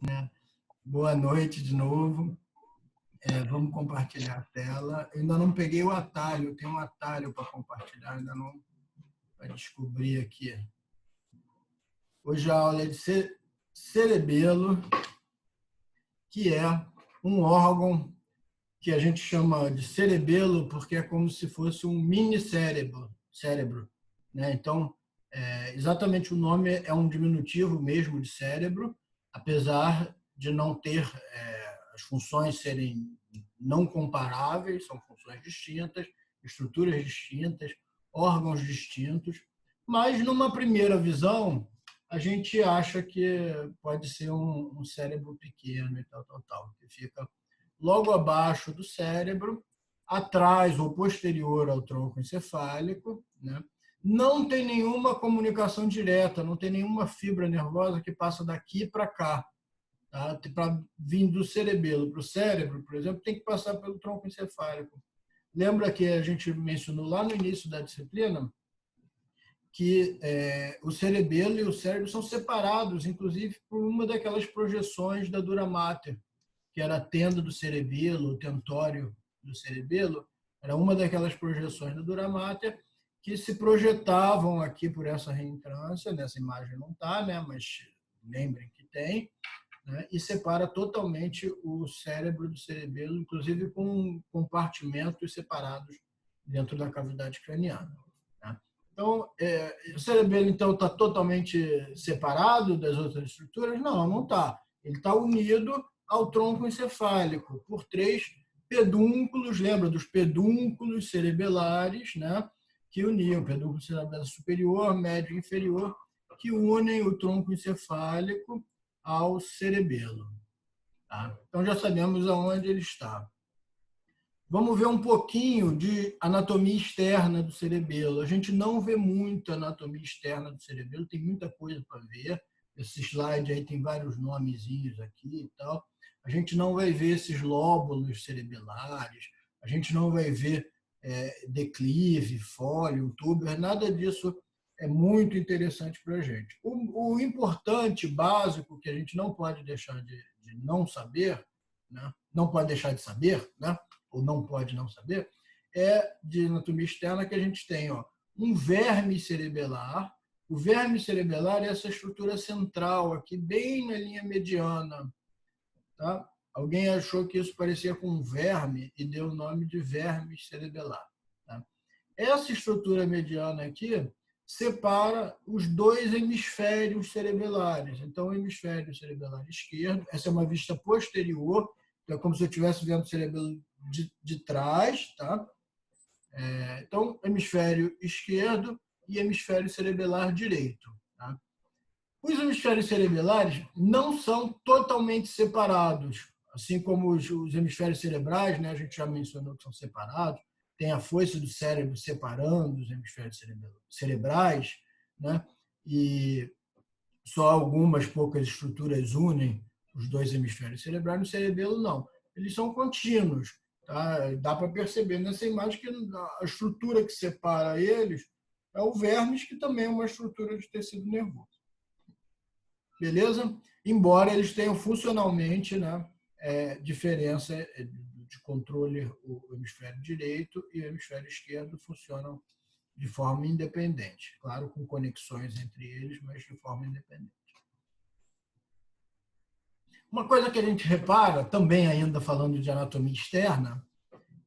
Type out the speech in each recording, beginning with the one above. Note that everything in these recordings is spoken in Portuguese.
né? Boa noite de novo. Vamos compartilhar a tela. Eu ainda não peguei o atalho, tem um atalho para compartilhar, ainda não para descobrir aqui. Hoje a aula é de cerebelo, que é um órgão que a gente chama de cerebelo porque é como se fosse um mini cérebro, né? Então, exatamente o nome é um diminutivo mesmo de cérebro, apesar de não ter as funções serem não comparáveis, são funções distintas, estruturas distintas, órgãos distintos, mas numa primeira visão a gente acha que pode ser um cérebro pequeno e tal, que fica logo abaixo do cérebro, atrás ou posterior ao tronco encefálico, né? Não tem nenhuma comunicação direta, não tem nenhuma fibra nervosa que passa daqui para cá. Tá? Para vir do cerebelo para o cérebro, por exemplo, tem que passar pelo tronco encefálico. Lembra que a gente mencionou lá no início da disciplina que o cerebelo e o cérebro são separados, inclusive por uma daquelas projeções da dura mater, que era a tenda do cerebelo, o tentório do cerebelo, era uma daquelas projeções da dura mater que se projetavam aqui por essa reentrância, nessa imagem não está, né, mas lembrem que tem, né, e separa totalmente o cérebro do cerebelo, inclusive com compartimentos separados dentro da cavidade craniana. Né? Então, o cerebelo então está totalmente separado das outras estruturas? Não, não está. Ele está unido ao tronco encefálico por três pedúnculos, lembra dos pedúnculos cerebelares, né? Que uniam, pedúnculo cerebelo superior, médio e inferior, que unem o tronco encefálico ao cerebelo. Tá? Então já sabemos aonde ele está. Vamos ver um pouquinho de anatomia externa do cerebelo. A gente não vê muito anatomia externa do cerebelo, tem muita coisa para ver. Esse slide aí tem vários nomezinhos aqui e tal. A gente não vai ver esses lóbulos cerebelares, a gente não vai ver declive, fólio, túber, nada disso é muito interessante para a gente. O importante, básico, que a gente não pode deixar de não saber, né? Não pode deixar de saber, né? Ou não pode não saber, é de anatomia externa que a gente tem um verme cerebelar. O verme cerebelar é essa estrutura central aqui, bem na linha mediana. Tá? Alguém achou que isso parecia com um verme e deu o nome de verme cerebelar. Tá? Essa estrutura mediana aqui separa os dois hemisférios cerebelares. Então, o hemisfério cerebelar esquerdo, essa é uma vista posterior, então é como se eu estivesse vendo o cerebelo de trás, tá? Então, hemisfério esquerdo e hemisfério cerebelar direito. Tá? Os hemisférios cerebelares não são totalmente separados, assim como os hemisférios cerebrais, né? A gente já mencionou que são separados, tem a foice do cérebro separando os hemisférios cerebrais, né? E só algumas poucas estruturas unem os dois hemisférios cerebrais. No cerebelo, não. Eles são contínuos. Tá? Dá para perceber nessa imagem que a estrutura que separa eles é o vermes, que também é uma estrutura de tecido nervoso. Beleza? Embora eles tenham funcionalmente, né, diferença de controle, o hemisfério direito e o hemisfério esquerdo funcionam de forma independente. Claro, com conexões entre eles, mas de forma independente. Uma coisa que a gente repara, também ainda falando de anatomia externa,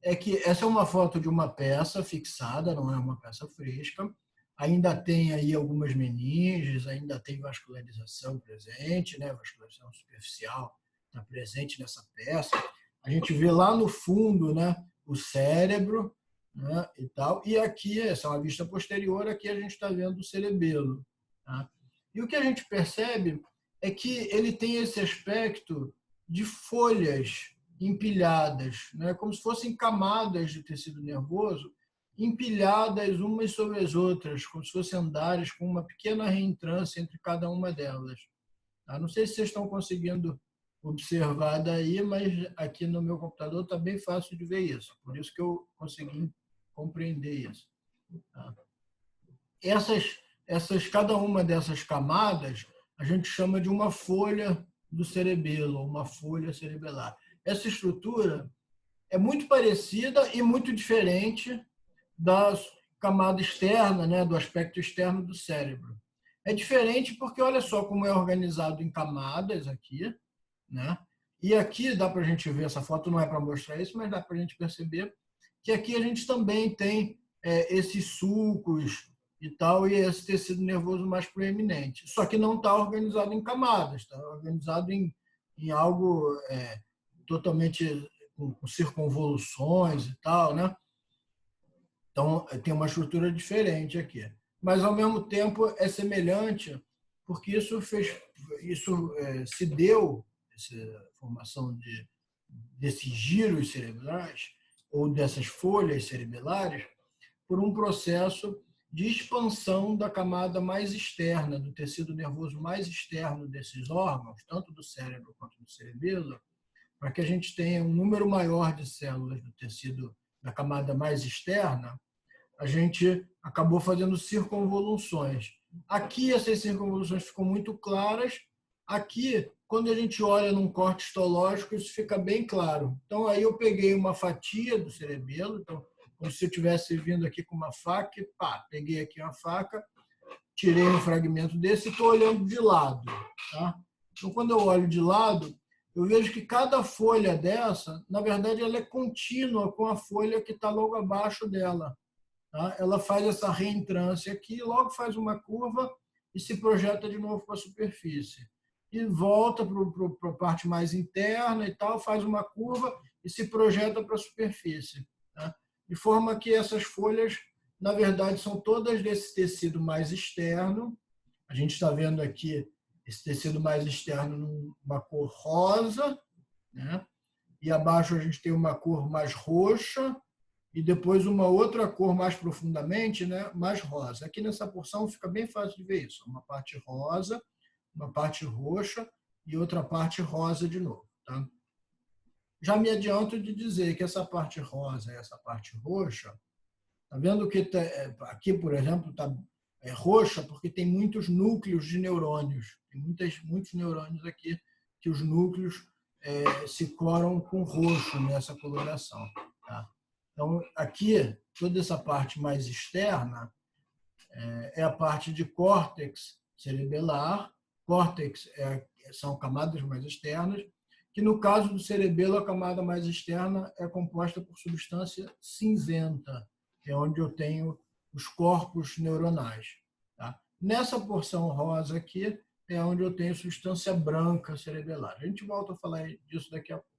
é que essa é uma foto de uma peça fixada, não é uma peça fresca. Ainda tem aí algumas meninges, ainda tem vascularização presente, né? Vascularização superficial está presente nessa peça. A gente vê lá no fundo, né, o cérebro, né, e tal. E aqui, essa é uma vista posterior, aqui a gente está vendo o cerebelo. Tá? E o que a gente percebe é que ele tem esse aspecto de folhas empilhadas, né? Como se fossem camadas de tecido nervoso empilhadas umas sobre as outras, como se fossem andares com uma pequena reentrância entre cada uma delas. Tá? Não sei se vocês estão conseguindo observar daí, mas aqui no meu computador está bem fácil de ver isso, por isso que eu consegui compreender isso. Tá? Cada uma dessas camadas a gente chama de uma folha do cerebelo, uma folha cerebelar. Essa estrutura é muito parecida e muito diferente da camada externa, né, do aspecto externo do cérebro. É diferente porque olha só como é organizado em camadas aqui, né? E aqui dá para a gente ver, essa foto não é para mostrar isso, mas dá para a gente perceber que aqui a gente também tem esses sulcos e tal, e esse tecido nervoso mais proeminente. Só que não está organizado em camadas, está organizado em algo totalmente com circunvoluções e tal, né? Então, tem uma estrutura diferente aqui. Mas, ao mesmo tempo, é semelhante, porque isso se deu, essa formação desses giros cerebrais, ou dessas folhas cerebelares, por um processo de expansão da camada mais externa, do tecido nervoso mais externo desses órgãos, tanto do cérebro quanto do cerebelo, para que a gente tenha um número maior de células do tecido da camada mais externa, a gente acabou fazendo circunvoluções. Aqui, essas circunvoluções ficam muito claras. Aqui, quando a gente olha num corte histológico, isso fica bem claro. Então, aí eu peguei uma fatia do cerebelo, então, como se eu estivesse vindo aqui com uma faca, pá, peguei aqui uma faca, tirei um fragmento desse e estou olhando de lado. Tá? Então, quando eu olho de lado, eu vejo que cada folha dessa, na verdade, ela é contínua com a folha que está logo abaixo dela. Tá? Ela faz essa reentrância aqui, logo faz uma curva e se projeta de novo para a superfície. E volta para a parte mais interna e tal, faz uma curva e se projeta para a superfície. Tá? De forma que essas folhas, na verdade, são todas desse tecido mais externo. A gente está vendo aqui esse tecido mais externo numa cor rosa, né? E abaixo a gente tem uma cor mais roxa, e depois uma outra cor mais profundamente, né, mais rosa. Aqui nessa porção fica bem fácil de ver isso. Uma parte rosa, uma parte roxa e outra parte rosa de novo. Tá? Já me adianto de dizer que essa parte rosa e essa parte roxa, tá vendo que aqui, por exemplo, está roxa porque tem muitos núcleos de neurônios. Tem muitos neurônios aqui que os núcleos se coram com roxo nessa coloração. Tá? Então, aqui, toda essa parte mais externa é a parte de córtex cerebelar. Córtex são camadas mais externas, que no caso do cerebelo, a camada mais externa é composta por substância cinzenta, que é onde eu tenho os corpos neuronais. Tá? Nessa porção rosa aqui é onde eu tenho substância branca cerebelar. A gente volta a falar disso daqui a pouco.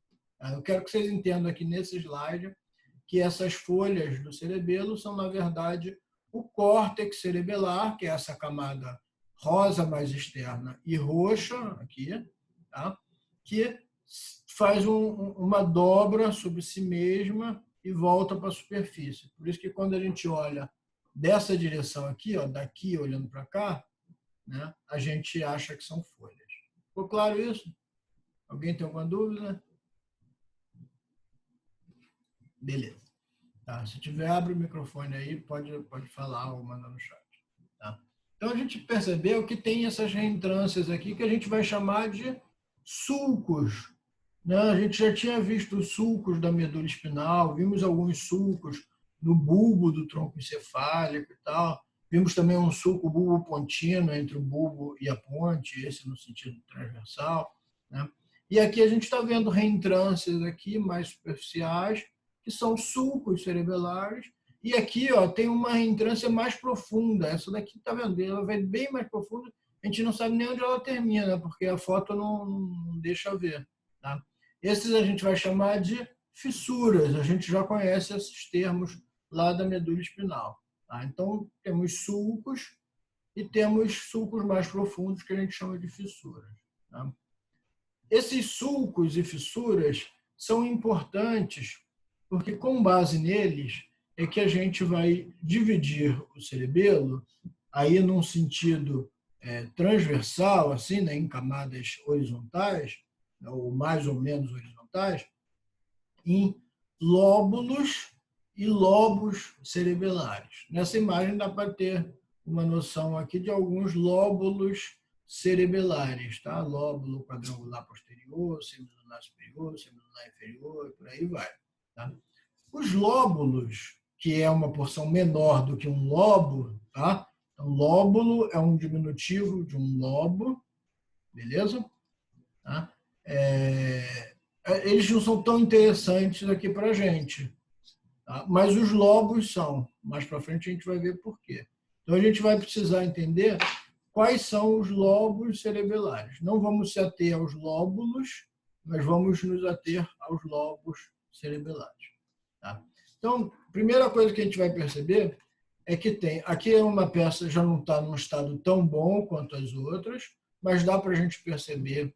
Eu quero que vocês entendam aqui nesse slide que essas folhas do cerebelo são, na verdade, o córtex cerebelar, que é essa camada rosa mais externa e roxa aqui, tá? Que faz uma dobra sobre si mesma e volta para a superfície. Por isso que quando a gente olha dessa direção aqui, ó, daqui olhando para cá, né, a gente acha que são folhas. Ficou claro isso? Alguém tem alguma dúvida? Beleza. Tá? Se tiver, abre o microfone aí, pode falar ou mandar no chat. Tá? Então, a gente percebeu que tem essas reentrâncias aqui que a gente vai chamar de sulcos. Né? A gente já tinha visto os sulcos da medula espinal, vimos alguns sulcos no bulbo do tronco encefálico e tal. Vimos também um sulco bulbo-pontino entre o bulbo e a ponte, esse no sentido transversal. Né? E aqui a gente está vendo reentrâncias aqui mais superficiais, que são sulcos cerebelares, e aqui ó, tem uma reentrância mais profunda. Essa daqui, está vendo? Ela vai bem mais profunda, a gente não sabe nem onde ela termina, porque a foto não deixa ver. Tá? Esses a gente vai chamar de fissuras, a gente já conhece esses termos lá da medula espinal. Tá? Então, temos sulcos e temos sulcos mais profundos que a gente chama de fissuras. Tá? Esses sulcos e fissuras são importantes porque, com base neles, é que a gente vai dividir o cerebelo aí num sentido transversal, assim, né, em camadas horizontais, ou mais ou menos horizontais, em lóbulos e lobos cerebelares. Nessa imagem dá para ter uma noção aqui de alguns lóbulos cerebelares, tá? Lóbulo quadrangular posterior, semilunar superior, semilunar inferior, e por aí vai. Tá? Os lóbulos, que é uma porção menor do que um lobo, tá? Então, lóbulo é um diminutivo de um lobo, beleza? Tá? Eles não são tão interessantes aqui para a gente, tá? Mas os lobos são. Mais para frente a gente vai ver por quê. Então, a gente vai precisar entender quais são os lobos cerebelares. Não vamos se ater aos lóbulos, mas vamos nos ater aos lobos cerebelares. Tá? Então, a primeira coisa que a gente vai perceber é que aqui uma peça já não está num estado tão bom quanto as outras, mas dá para a gente perceber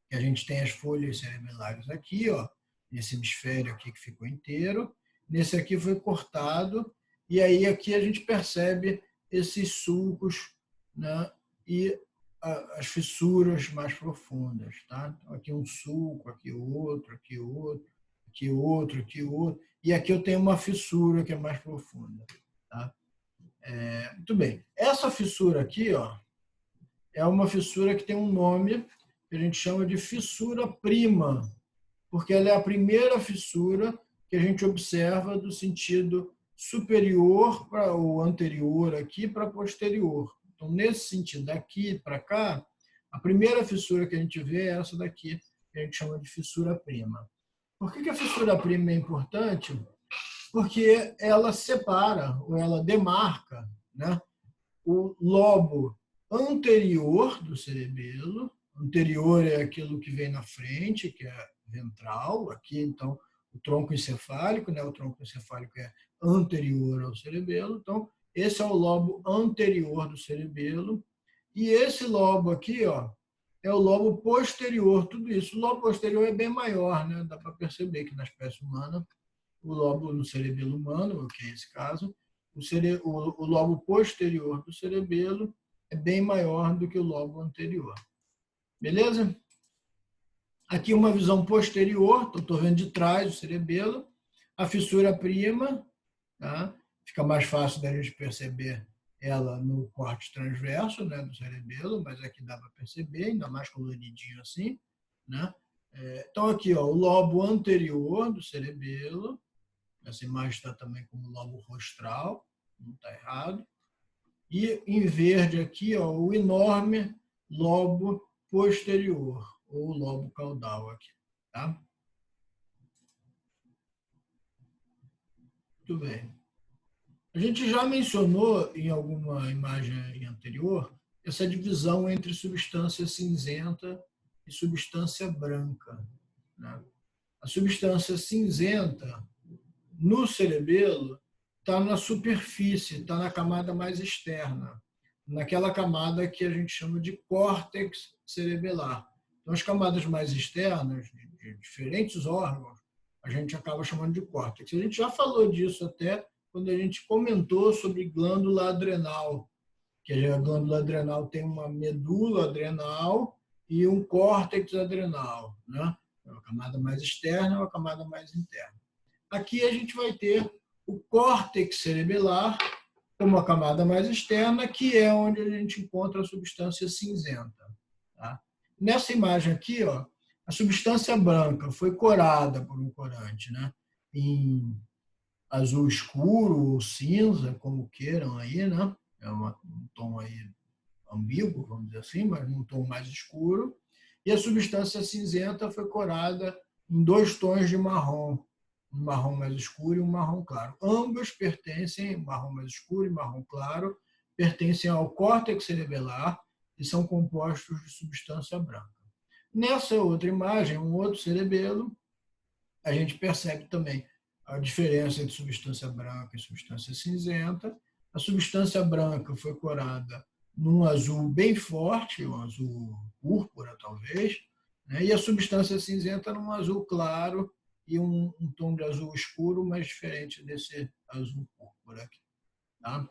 que a gente tem as folhas cerebelares aqui, ó, nesse hemisfério aqui que ficou inteiro, nesse aqui foi cortado, e aí aqui a gente percebe esses sulcos, né, e as fissuras mais profundas. Tá? Então, aqui um sulco, aqui outro, aqui outro, aqui outro, aqui outro, e aqui eu tenho uma fissura que é mais profunda. Tá? Muito bem. Essa fissura aqui, ó, é uma fissura que tem um nome que a gente chama de fissura prima, porque ela é a primeira fissura que a gente observa do sentido superior para o anterior aqui para posterior. Então, nesse sentido, daqui para cá, a primeira fissura que a gente vê é essa daqui, que a gente chama de fissura prima. Por que a fissura prima é importante? Porque ela separa, ou ela demarca, né, o lobo anterior do cerebelo. Anterior é aquilo que vem na frente, que é ventral. Aqui, então, o tronco encefálico, né? O tronco encefálico é anterior ao cerebelo. Então, esse é o lobo anterior do cerebelo. E esse lobo aqui, ó, é o lobo posterior, tudo isso. O lobo posterior é bem maior, né? Dá para perceber que na espécie humana, o lobo no cerebelo humano, que é esse caso, o lobo posterior do cerebelo é bem maior do que o lobo anterior. Beleza? Aqui uma visão posterior, estou vendo de trás o cerebelo, a fissura prima, tá? Fica mais fácil da gente perceber ela no corte transverso, né, do cerebelo, mas aqui dá para perceber, ainda mais coloridinho assim, né? Então aqui, ó, o lobo anterior do cerebelo, essa imagem está também como lobo rostral, não está errado. E em verde aqui, ó, o enorme lobo posterior, ou lobo caudal aqui. Tá? Muito bem. A gente já mencionou em alguma imagem anterior essa divisão entre substância cinzenta e substância branca. Né? A substância cinzenta no cerebelo está na superfície, está na camada mais externa, naquela camada que a gente chama de córtex cerebelar. Então, as camadas mais externas, de diferentes órgãos, a gente acaba chamando de córtex. A gente já falou disso até quando a gente comentou sobre glândula adrenal, que a glândula adrenal tem uma medula adrenal e um córtex adrenal, né? Uma camada mais externa e uma camada mais interna. Aqui a gente vai ter o córtex cerebelar como a camada mais externa, que é onde a gente encontra a substância cinzenta. Tá? Nessa imagem aqui, ó, a substância branca foi corada por um corante, né, em azul escuro ou cinza, como queiram aí, né? É um tom aí ambíguo, vamos dizer assim, mas um tom mais escuro. E a substância cinzenta foi corada em 2 tons de marrom, um marrom mais escuro e um marrom claro. Ambos pertencem, marrom mais escuro e marrom claro, pertencem ao córtex cerebelar e são compostos de substância branca. Nessa outra imagem, um outro cerebelo, a gente percebe também a diferença entre substância branca e substância cinzenta. A substância branca foi corada num azul bem forte, um azul púrpura talvez, né? E a substância cinzenta num azul claro e um tom de azul escuro, mas diferente desse azul púrpura aqui. Tá?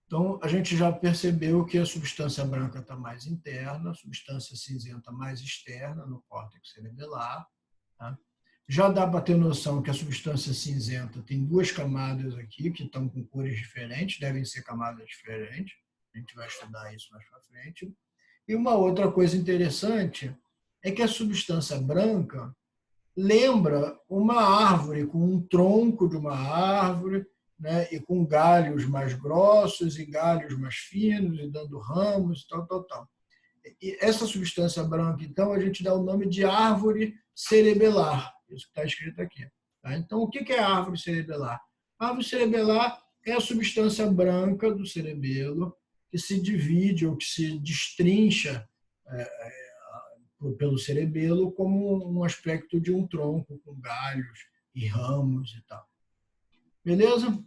Então, a gente já percebeu que a substância branca está mais interna, a substância cinzenta mais externa, no córtex cerebelar. Tá? Já dá para ter noção que a substância cinzenta tem 2 camadas aqui, que estão com cores diferentes, devem ser camadas diferentes. A gente vai estudar isso mais para frente. E uma outra coisa interessante é que a substância branca lembra uma árvore, com um tronco de uma árvore, né, e com galhos mais grossos e galhos mais finos, e dando ramos, tal, tal, tal. E essa substância branca, então, a gente dá o nome de árvore cerebelar, isso que está escrito aqui. Tá? Então, o que é a árvore cerebelar? A árvore cerebelar é a substância branca do cerebelo que se divide ou que se destrincha pelo cerebelo como um aspecto de um tronco com galhos e ramos e tal. Beleza?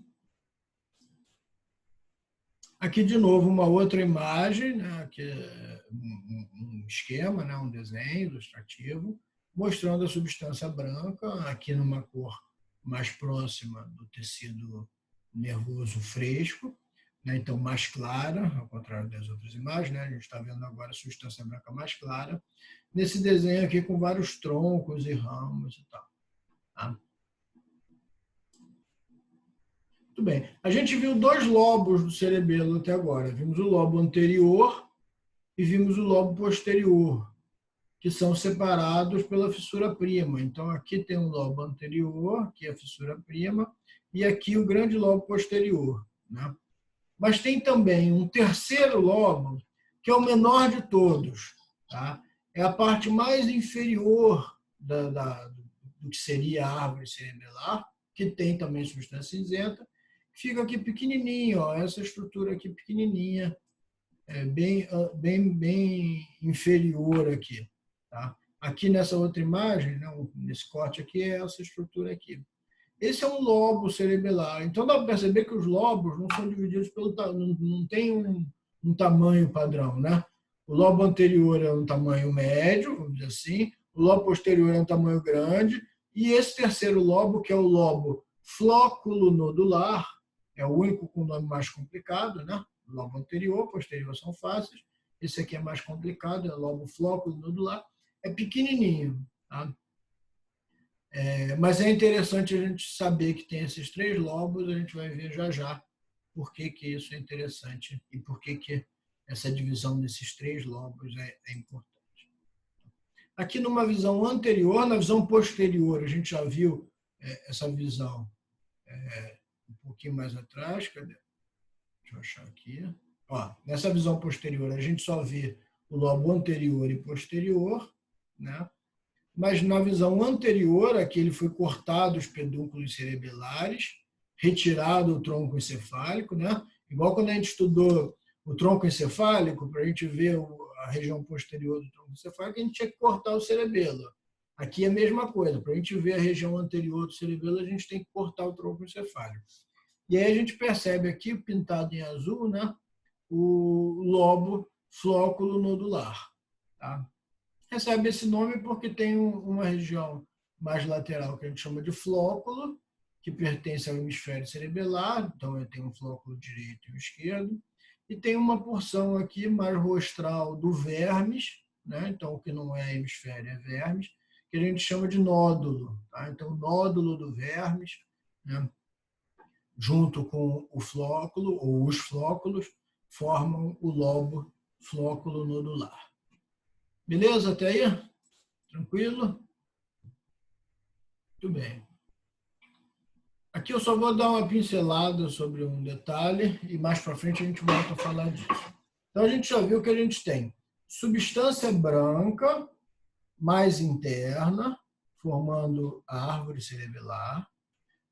Aqui, de novo, uma outra imagem, né, que é um esquema, né, um desenho ilustrativo, mostrando a substância branca, aqui numa cor mais próxima do tecido nervoso fresco, né, então mais clara, ao contrário das outras imagens, né, a gente está vendo agora a substância branca mais clara, nesse desenho aqui com vários troncos e ramos e tal. Tá? Muito bem. A gente viu dois lobos do cerebelo até agora. Vimos o lobo anterior e vimos o lobo posterior, que são separados pela fissura prima. Então, aqui tem um lobo anterior, que é a fissura prima, e aqui o grande lobo posterior. Né? Mas tem também um terceiro lobo, que é o menor de todos. Tá? É a parte mais inferior do que seria a árvore cerebelar, que tem também substância cinzenta, fica aqui pequenininho, ó, essa estrutura aqui pequenininha, bem inferior aqui. Tá? Aqui nessa outra imagem, né, nesse corte aqui, é essa estrutura aqui. Esse é um lobo cerebelar. Então dá para perceber que os lobos não são divididos pelo não tem um tamanho padrão, né? O lobo anterior é um tamanho médio, vamos dizer assim, o lobo posterior é um tamanho grande, e esse terceiro lobo, que é o lobo flóculo nodular, é o único com o nome mais complicado, né? O lobo anterior, posterior são fáceis, esse aqui é mais complicado, é o lobo flóculo nodular, é pequenininho, tá? Mas é interessante a gente saber que tem esses três lobos, a gente vai ver já já por que isso é interessante e por que essa divisão desses três lobos é importante. Aqui numa visão anterior, na visão posterior, a gente já viu essa visão um pouquinho mais atrás, cadê? Deixa eu achar aqui. Ó, nessa visão posterior, a gente só vê o lobo anterior e posterior, né? Mas na visão anterior, aqui ele foi cortado os pedúnculos cerebelares, retirado o tronco encefálico, né? Igual quando a gente estudou o tronco encefálico, para a gente ver a região posterior do tronco encefálico, a gente tinha que cortar o cerebelo. Aqui é a mesma coisa, para a gente ver a região anterior do cerebelo, a gente tem que cortar o tronco encefálico. E aí a gente percebe aqui, pintado em azul, né? O lobo flóculo nodular. Tá? Recebe esse nome porque tem uma região mais lateral que a gente chama de flóculo, que pertence ao hemisfério cerebelar, então tem um flóculo direito e o esquerdo, e tem uma porção aqui mais rostral do vermes, né? Então o que não é hemisfério é vermes, que a gente chama de nódulo. Tá? Então o nódulo do vermes, né? Junto com o flóculo, ou os flóculos, formam o lobo flóculo nodular. Beleza até aí? Tranquilo? Muito bem. Aqui eu só vou dar uma pincelada sobre um detalhe e mais para frente a gente volta a falar disso. Então a gente já viu que a gente tem substância branca mais interna, formando a árvore cerebelar,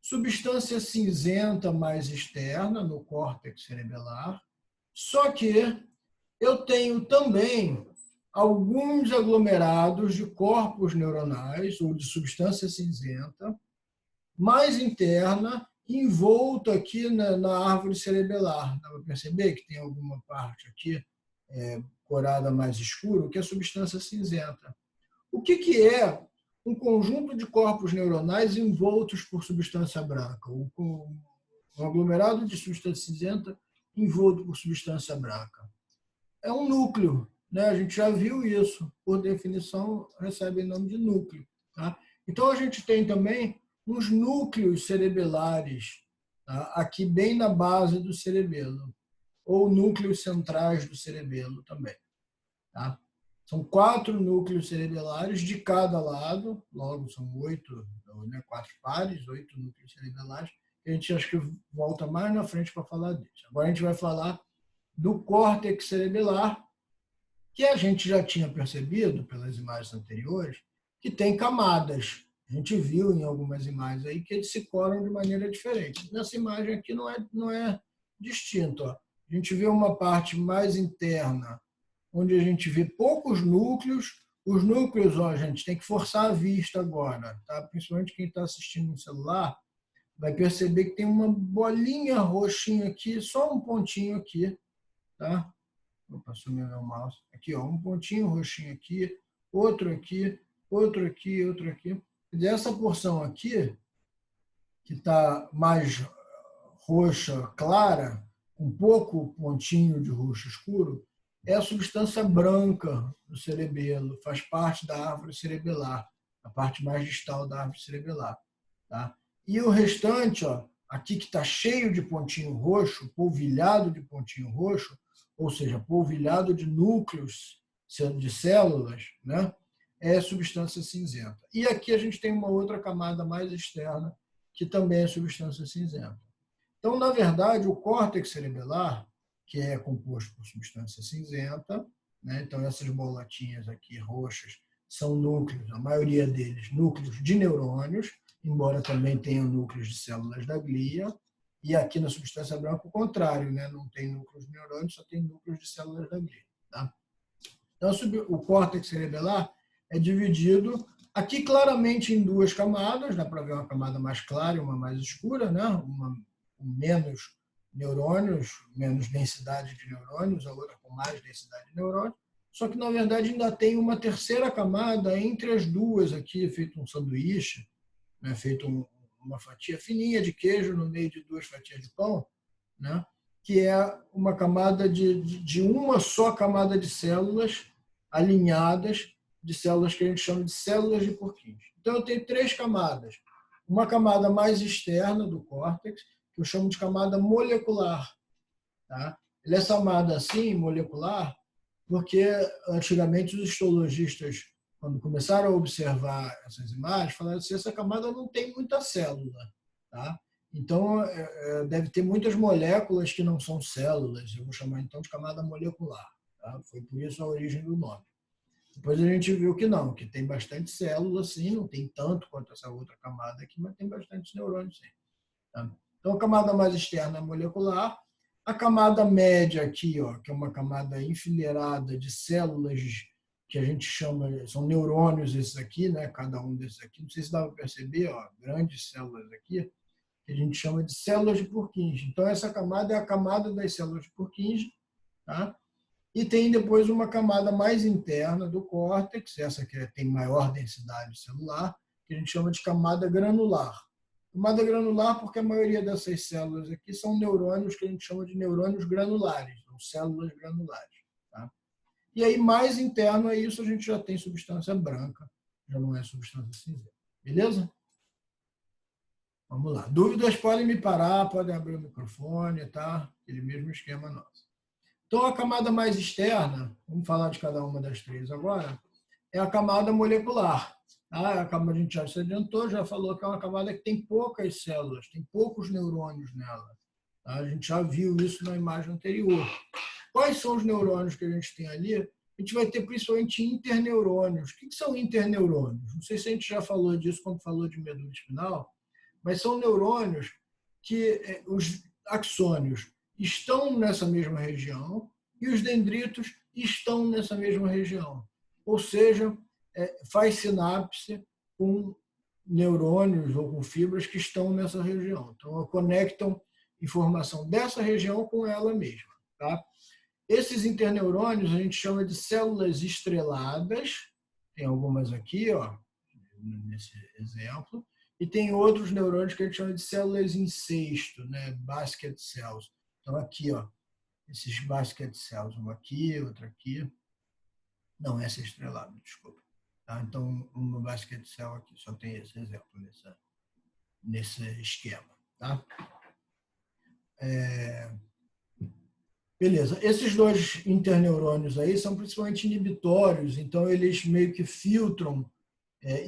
substância cinzenta mais externa, no córtex cerebelar, só que eu tenho também alguns aglomerados de corpos neuronais ou de substância cinzenta mais interna, envolto aqui na árvore cerebelar. Dá para perceber que tem alguma parte aqui corada mais escuro, que é a substância cinzenta. O que é um conjunto de corpos neuronais envoltos por substância branca? Um aglomerado de substância cinzenta envolto por substância branca. É um núcleo, né? A gente já viu isso, por definição, recebe o nome de núcleo. Tá? Então, a gente tem também uns núcleos cerebelares, tá? Aqui bem na base do cerebelo, ou núcleos centrais do cerebelo também. tá? São 4 núcleos cerebelares de cada lado, logo são 8, né, 4 pares, 8 núcleos cerebelares. A gente acho que volta mais na frente para falar disso. Agora a gente vai falar do córtex cerebelar, que a gente já tinha percebido pelas imagens anteriores, que tem camadas. A gente viu em algumas imagens aí que eles se coram de maneira diferente. Nessa imagem aqui não é distinto. Ó. A gente vê uma parte mais interna, onde a gente vê poucos núcleos. Os núcleos, ó, a gente tem que forçar a vista agora, tá? Principalmente quem está assistindo no celular, vai perceber que tem uma bolinha roxinha aqui, só um pontinho aqui, tá? Opa, sumiu meu mouse. Aqui, ó, um pontinho roxinho aqui, outro aqui, outro aqui, outro aqui. Dessa porção aqui, que está mais roxa clara, um pouco pontinho de roxo escuro, é a substância branca do cerebelo, faz parte da árvore cerebelar, a parte mais distal da árvore cerebelar. Tá? E o restante, ó, aqui que está cheio de pontinho roxo, polvilhado de pontinho roxo, ou seja, polvilhado de núcleos de células, né? É substância cinzenta. E aqui a gente tem uma outra camada mais externa, que também é substância cinzenta. Então, na verdade, o córtex cerebelar, que é composto por substância cinzenta, né? Então essas bolotinhas aqui roxas são núcleos, a maioria deles núcleos de neurônios, embora também tenham núcleos de células da glia, e aqui na substância branca o contrário, né? Não tem núcleos de neurônios, só tem núcleos de células da glia. Tá? Então, o córtex cerebelar é dividido aqui claramente em 2 camadas, dá para ver uma camada mais clara e uma mais escura, né? Uma com menos neurônios, menos densidade de neurônios, a outra com mais densidade de neurônios, só que, na verdade, ainda tem uma terceira camada entre as duas aqui, feito um sanduíche, né? Feito uma fatia fininha de queijo no meio de 2 fatias de pão, né? Que é uma camada de uma só camada de células alinhadas, de células que a gente chama de células de Purkinje. Então, eu tenho 3 camadas. Uma camada mais externa do córtex, que eu chamo de camada molecular. Tá? Ele é chamado assim, molecular, porque antigamente os histologistas, quando começaram a observar essas imagens, falaram assim, essa camada não tem muita célula. Tá? Então, deve ter muitas moléculas que não são células. Eu vou chamar então de camada molecular. Tá? Foi por isso a origem do nome. Depois a gente viu que não, que tem bastante célula, sim, não tem tanto quanto essa outra camada aqui, mas tem bastante neurônios, sim. Tá? Então, a camada mais externa é molecular. A camada média aqui, ó, que é uma camada enfileirada de células que a gente chama, são neurônios esses aqui, né? Cada um desses aqui, não sei se dá para perceber, ó, grandes células aqui, que a gente chama de células de Purkinje. Então, essa camada é a camada das células de Purkinje, tá? E tem depois uma camada mais interna do córtex, essa que tem maior densidade celular, que a gente chama de camada granular. Camada granular porque a maioria dessas células aqui são neurônios que a gente chama de neurônios granulares, ou células granulares. Tá? E aí, mais interno a isso, a gente já tem substância branca, já não é substância cinzenta. Beleza? Vamos lá. Dúvidas podem me parar, podem abrir o microfone, tá? Aquele mesmo esquema nosso. Então, a camada mais externa, vamos falar de cada uma das 3 agora, é a camada molecular. A camada, a gente já se adiantou, já falou que é uma camada que tem poucas células, tem poucos neurônios nela. A gente já viu isso na imagem anterior. Quais são os neurônios que a gente tem ali? A gente vai ter principalmente interneurônios. O que são interneurônios? Não sei se a gente já falou disso quando falou de medula espinal, mas são neurônios que os axônios estão nessa mesma região e os dendritos estão nessa mesma região. Ou seja, faz sinapse com neurônios ou com fibras que estão nessa região. Então, conectam informação dessa região com ela mesma. Tá? Esses interneurônios a gente chama de células estreladas, tem algumas aqui, ó, nesse exemplo, e tem outros neurônios que a gente chama de células em cesto, né? Basket cells. Então, aqui, ó, esses basket cells, uma aqui, outra aqui. Não, essa é estrelada, desculpa. Tá? Então, uma basket cell aqui, só tem esse exemplo nesse esquema. Tá? Beleza. Esses dois interneurônios aí são principalmente inibitórios, então eles meio que filtram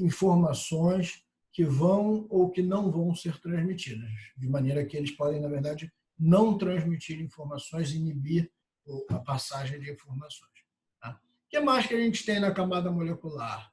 informações que vão ou que não vão ser transmitidas, de maneira que eles podem, na verdade, não transmitir informações, inibir a passagem de informações. Tá? O que mais que a gente tem na camada molecular?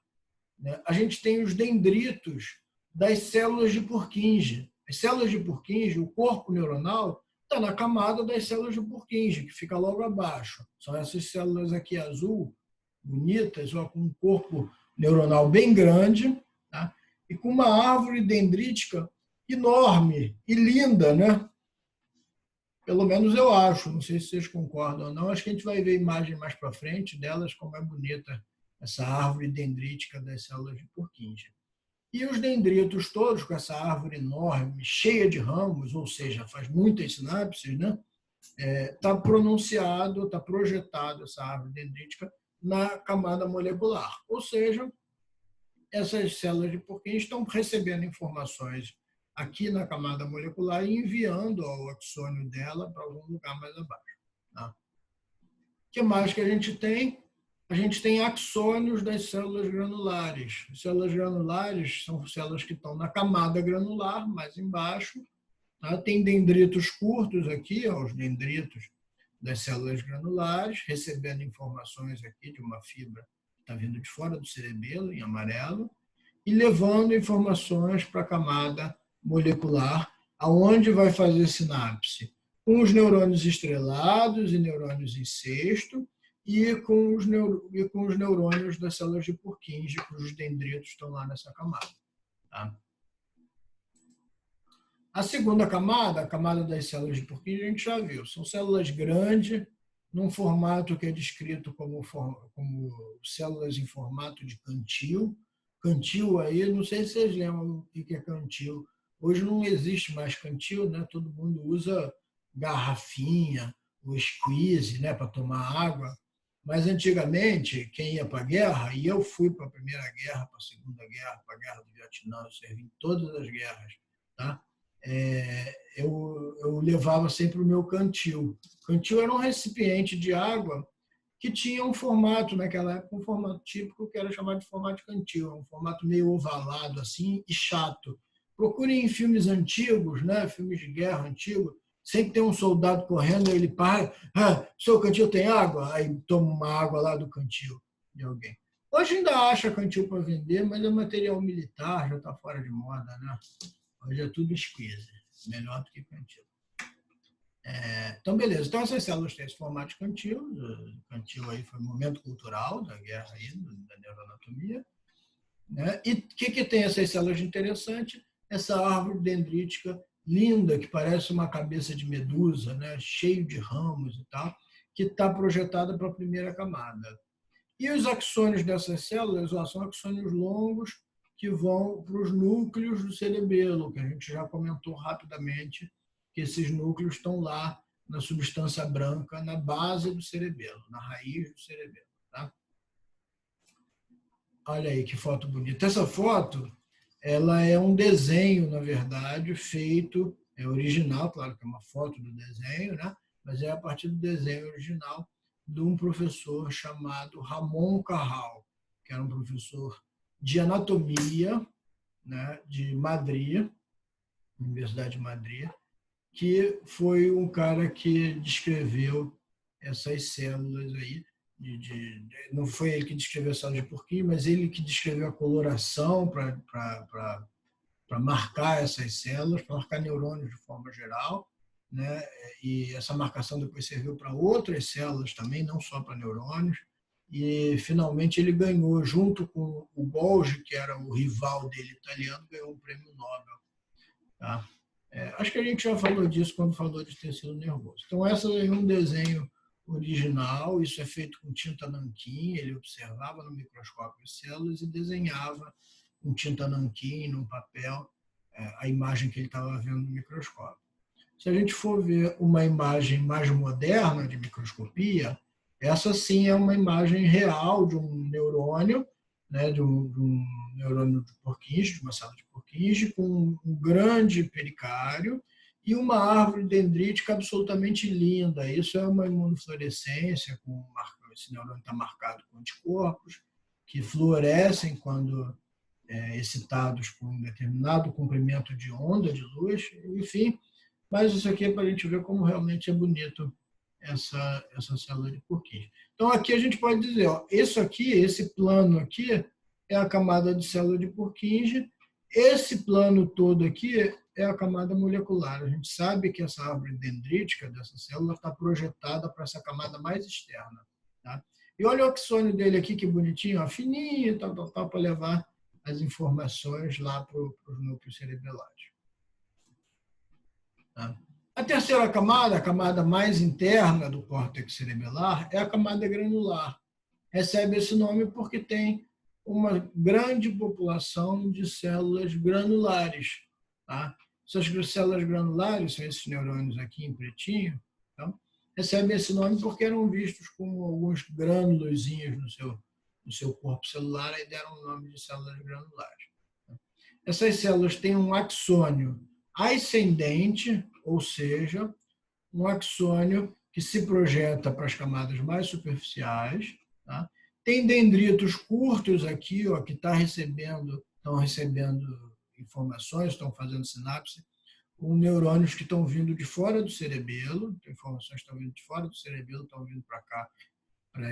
A gente tem os dendritos das células de Purkinje. As células de Purkinje, o corpo neuronal, está na camada das células de Purkinje, que fica logo abaixo. São essas células aqui azul, bonitas, com um corpo neuronal bem grande, tá? E com uma árvore dendrítica enorme e linda, né? Pelo menos eu acho, não sei se vocês concordam ou não. Acho que a gente vai ver imagem mais para frente delas, como é bonita essa árvore dendrítica das células de Purkinje. E os dendritos todos, com essa árvore enorme, cheia de ramos, ou seja, faz muitas sinapses, né? Está pronunciado, está projetado essa árvore dendrítica na camada molecular. Ou seja, essas células de Purkinje estão recebendo informações aqui na camada molecular e enviando ao axônio dela para algum lugar mais abaixo. Tá? O que mais que a gente tem? A gente tem axônios das células granulares. As células granulares são células que estão na camada granular, mais embaixo. Tá? Tem dendritos curtos aqui, os dendritos das células granulares, recebendo informações aqui de uma fibra que está vindo de fora do cerebelo, em amarelo, e levando informações para a camada molecular, aonde vai fazer sinapse com os neurônios estrelados e neurônios em cesto e com os neurônios das células de Purkinje, cujos dendritos estão lá nessa camada. Tá? A segunda camada, a camada das células de Purkinje, a gente já viu. São células grandes, num formato que é descrito como células em formato de cantil. Cantil aí, não sei se vocês lembram o que é cantil. Hoje não existe mais cantil, né? Todo mundo usa garrafinha, ou squeeze, né, para tomar água. Mas antigamente, quem ia para a guerra, e eu fui para a Primeira Guerra, para a Segunda Guerra, para a Guerra do Vietnã, eu servi em todas as guerras, tá? Eu levava sempre o meu cantil. O cantil era um recipiente de água que tinha um formato, naquela época, um formato típico que era chamado de formato de cantil, um formato meio ovalado assim e chato. Procurem em filmes antigos, né, filmes de guerra antigos, sempre tem um soldado correndo, ele para, seu cantil tem água? Aí toma uma água lá do cantil de alguém. Hoje ainda acha cantil para vender, mas é material militar, já está fora de moda, né? Hoje é tudo squeeze, melhor do que cantil. Então, beleza. Então, essas células têm esse formato de cantil. O cantil aí foi um momento cultural da guerra aí, da neuroanatomia. Né? E o que tem essas células de interessante? Essa árvore dendrítica linda, que parece uma cabeça de medusa, né? Cheio de ramos e tal, que está projetada para a primeira camada. E os axônios dessas células são axônios longos que vão para os núcleos do cerebelo, que a gente já comentou rapidamente, que esses núcleos estão lá na substância branca, na base do cerebelo, na raiz do cerebelo. Tá? Olha aí que foto bonita. Essa foto, ela é um desenho, na verdade, feito, é original, claro que é uma foto do desenho, né? Mas é a partir do desenho original de um professor chamado Ramon Carral, que era um professor de anatomia, né, de Madrid, Universidade de Madrid, que foi um cara que descreveu essas células aí. Não foi ele que descreveu a célula de Purkinje, mas ele que descreveu a coloração para marcar essas células, para marcar neurônios de forma geral. Né? E essa marcação depois serviu para outras células também, não só para neurônios. E finalmente ele ganhou, junto com o Golgi, que era o rival dele italiano, ganhou um prêmio Nobel. Tá? Acho que a gente já falou disso quando falou de tecido nervoso. Então, essa é um desenho original, isso é feito com tinta nanquim, ele observava no microscópio as células e desenhava com tinta nanquim, num papel, a imagem que ele estava vendo no microscópio. Se a gente for ver uma imagem mais moderna de microscopia, essa sim é uma imagem real de um neurônio, né, de um neurônio de Purkinje, de uma célula de Purkinje, com um grande pericário e uma árvore dendrítica absolutamente linda. Isso é uma imunofluorescência, esse neurônio está marcado com anticorpos, que fluorescem quando excitados por um determinado comprimento de onda de luz, enfim. Mas isso aqui é para a gente ver como realmente é bonito essa célula de Purkinje. Então, aqui a gente pode dizer, ó, isso aqui, esse plano aqui, é a camada de célula de Purkinje, esse plano todo aqui é a camada molecular. A gente sabe que essa árvore dendrítica dessa célula está projetada para essa camada mais externa. Tá? E olha o axônio dele aqui, que bonitinho, ó, fininho, para levar as informações lá para os núcleos cerebelares. Tá? A terceira camada, a camada mais interna do córtex cerebelar, é a camada granular. Recebe esse nome porque tem uma grande população de células granulares. Tá? Essas células granulares, são esses neurônios aqui em pretinho, tá? Recebem esse nome porque eram vistos como alguns grânulozinhos no seu corpo celular e deram o nome de células granulares. Essas células têm um axônio ascendente, ou seja, um axônio que se projeta para as camadas mais superficiais. Tá? Tem dendritos curtos aqui, ó, que estão recebendo informações, estão fazendo sinapse, com neurônios que estão vindo de fora do cerebelo, informações estão vindo de fora do cerebelo, estão vindo para cá, para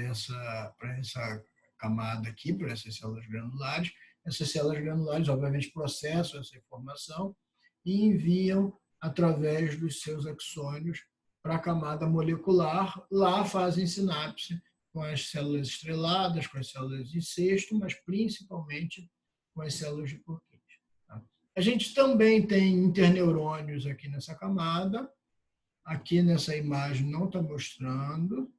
essa camada aqui, para essas células granulares. Essas células granulares, obviamente, processam essa informação e enviam através dos seus axônios para a camada molecular. Lá fazem sinapse com as células estreladas, com as células de cesto, mas principalmente com as células de Purkinje. A gente também tem interneurônios aqui nessa camada. Aqui nessa imagem não está mostrando,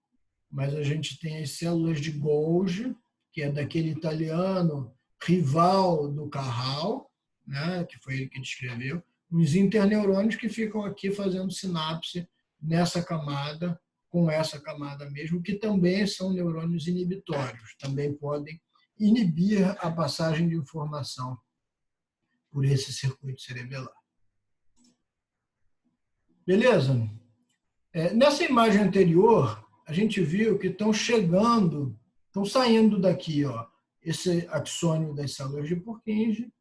mas a gente tem as células de Golgi, que é daquele italiano rival do Carral, né, que foi ele que descreveu, os interneurônios que ficam aqui fazendo sinapse nessa camada, com essa camada mesmo, que também são neurônios inibitórios, também podem inibir a passagem de informação por esse circuito cerebelar. Beleza? Nessa imagem anterior, a gente viu que estão saindo daqui, ó, esse axônio das células de Purkinje,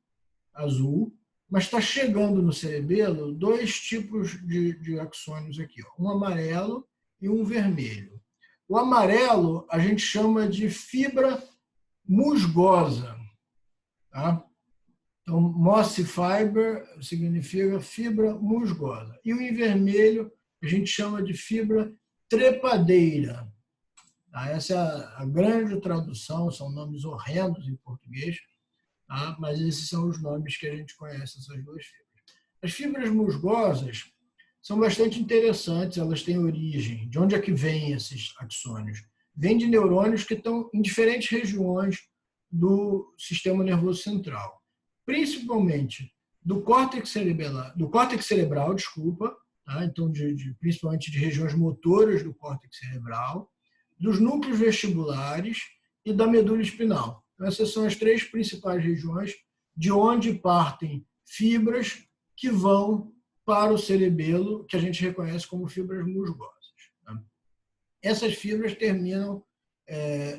azul, mas está chegando no cerebelo dois tipos de axônios aqui, ó, um amarelo e um vermelho. O amarelo a gente chama de fibra musgosa. Tá? Então, moss fiber significa fibra musgosa. E o em vermelho a gente chama de fibra trepadeira. Tá? Essa é a grande tradução, são nomes horrendos em português, tá? Mas esses são os nomes que a gente conhece, essas duas fibras. As fibras musgosas são bastante interessantes, elas têm origem. De onde é que vêm esses axônios? Vêm de neurônios que estão em diferentes regiões do sistema nervoso central, principalmente do córtex cerebral, desculpa, tá? Então principalmente de regiões motoras do córtex cerebral, dos núcleos vestibulares e da medula espinal. Então, essas são as três principais regiões de onde partem fibras que vão para o cerebelo, que a gente reconhece como fibras musgosas. Tá? Essas fibras terminam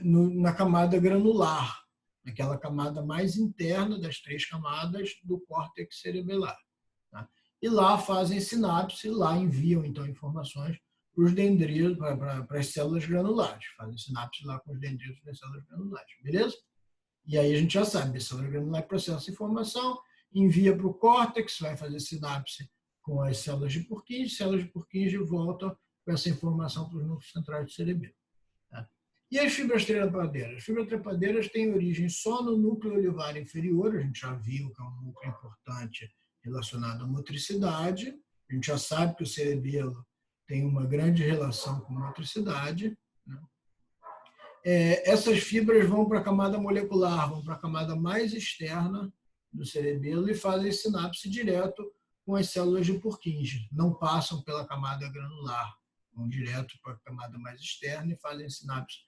na camada granular, naquela camada mais interna das três camadas do córtex cerebelar. Tá? E lá fazem sinapse, lá enviam então informações para os dendritos, para as células granulares. Fazem sinapse lá com os dendritos das células granulares, beleza? E aí a gente já sabe, a célula granular processa informação, envia para o córtex, vai fazer sinapse com as células de Purkinje voltam com essa informação para os núcleos centrais do cerebelo. Tá? E as fibras trepadeiras? As fibras trepadeiras têm origem só no núcleo olivar inferior, a gente já viu que é um núcleo importante relacionado à motricidade, a gente já sabe que o cerebelo tem uma grande relação com motricidade. Né? Essas fibras vão para a camada molecular, vão para a camada mais externa do cerebelo e fazem sinapse direto com as células de Purkinje. Não passam pela camada granular, vão direto para a camada mais externa e fazem sinapse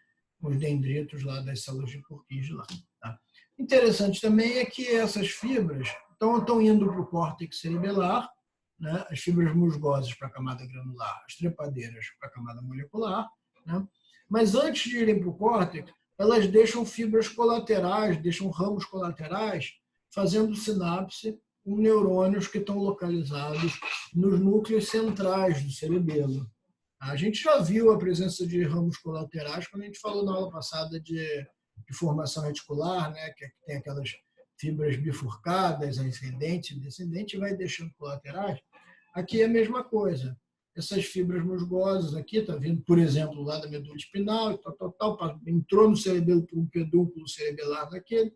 com os dendritos lá das células de Purkinje lá. Tá? Interessante também é que essas fibras estão indo para o córtex cerebelar, né, as fibras musgosas para a camada granular, as trepadeiras para a camada molecular, né? Mas antes de irem para o córtex, elas deixam fibras colaterais, deixam ramos colaterais, fazendo sinapse com neurônios que estão localizados nos núcleos centrais do cerebelo. A gente já viu a presença de ramos colaterais quando a gente falou na aula passada de formação reticular, né, que tem aquelas fibras bifurcadas, ascendente e descendente, e vai deixando colaterais. Aqui é a mesma coisa. Essas fibras musgosas aqui, está vindo, por exemplo, lá da medula espinal, entrou no cerebelo por um pedúnculo cerebelar daquele,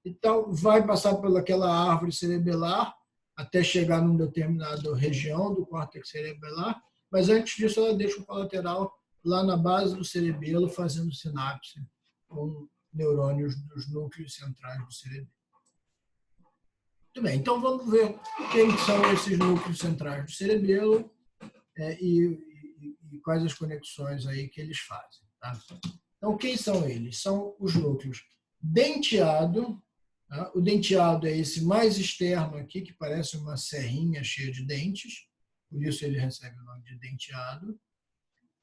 e tal, vai passar pelaquela árvore cerebelar até chegar numa determinada região do córtex cerebelar, mas antes disso ela deixa o colateral lá na base do cerebelo, fazendo sinapse com neurônios dos núcleos centrais do cerebelo. Muito bem, então vamos ver quem são esses núcleos centrais do cerebelo e quais as conexões aí que eles fazem. Tá? Então, quem são eles? São os núcleos denteado. Tá? O denteado é esse mais externo aqui, que parece uma serrinha cheia de dentes, por isso ele recebe o nome de denteado.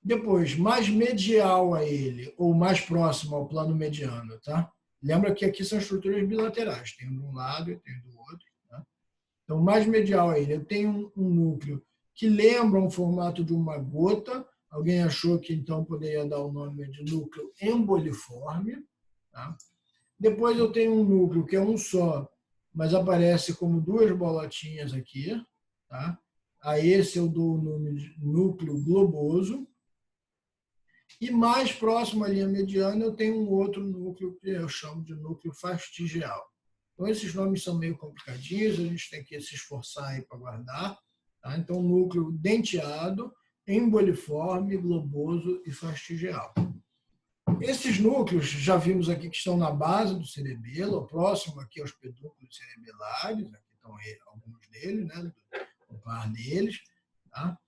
Depois, mais medial a ele, ou mais próximo ao plano mediano. Tá? Lembra que aqui são estruturas bilaterais, tem um de um lado e tem do outro. Tá? Então, mais medial a ele, eu tenho um núcleo que lembra um formato de uma gota. Alguém achou que então poderia dar o nome de núcleo emboliforme. Tá? Depois eu tenho um núcleo que é um só, mas aparece como duas bolotinhas aqui. Tá? A esse eu dou o nome de núcleo globoso. E mais próximo à linha mediana eu tenho um outro núcleo que eu chamo de núcleo fastigial. Então esses nomes são meio complicadinhos, a gente tem que se esforçar aí para guardar. Tá? Então núcleo denteado, emboliforme, globoso e fastigial. Esses núcleos, já vimos aqui que estão na base do cerebelo, próximo aqui aos pedúnculos cerebelares, aqui estão alguns deles, né? Um par deles, tá?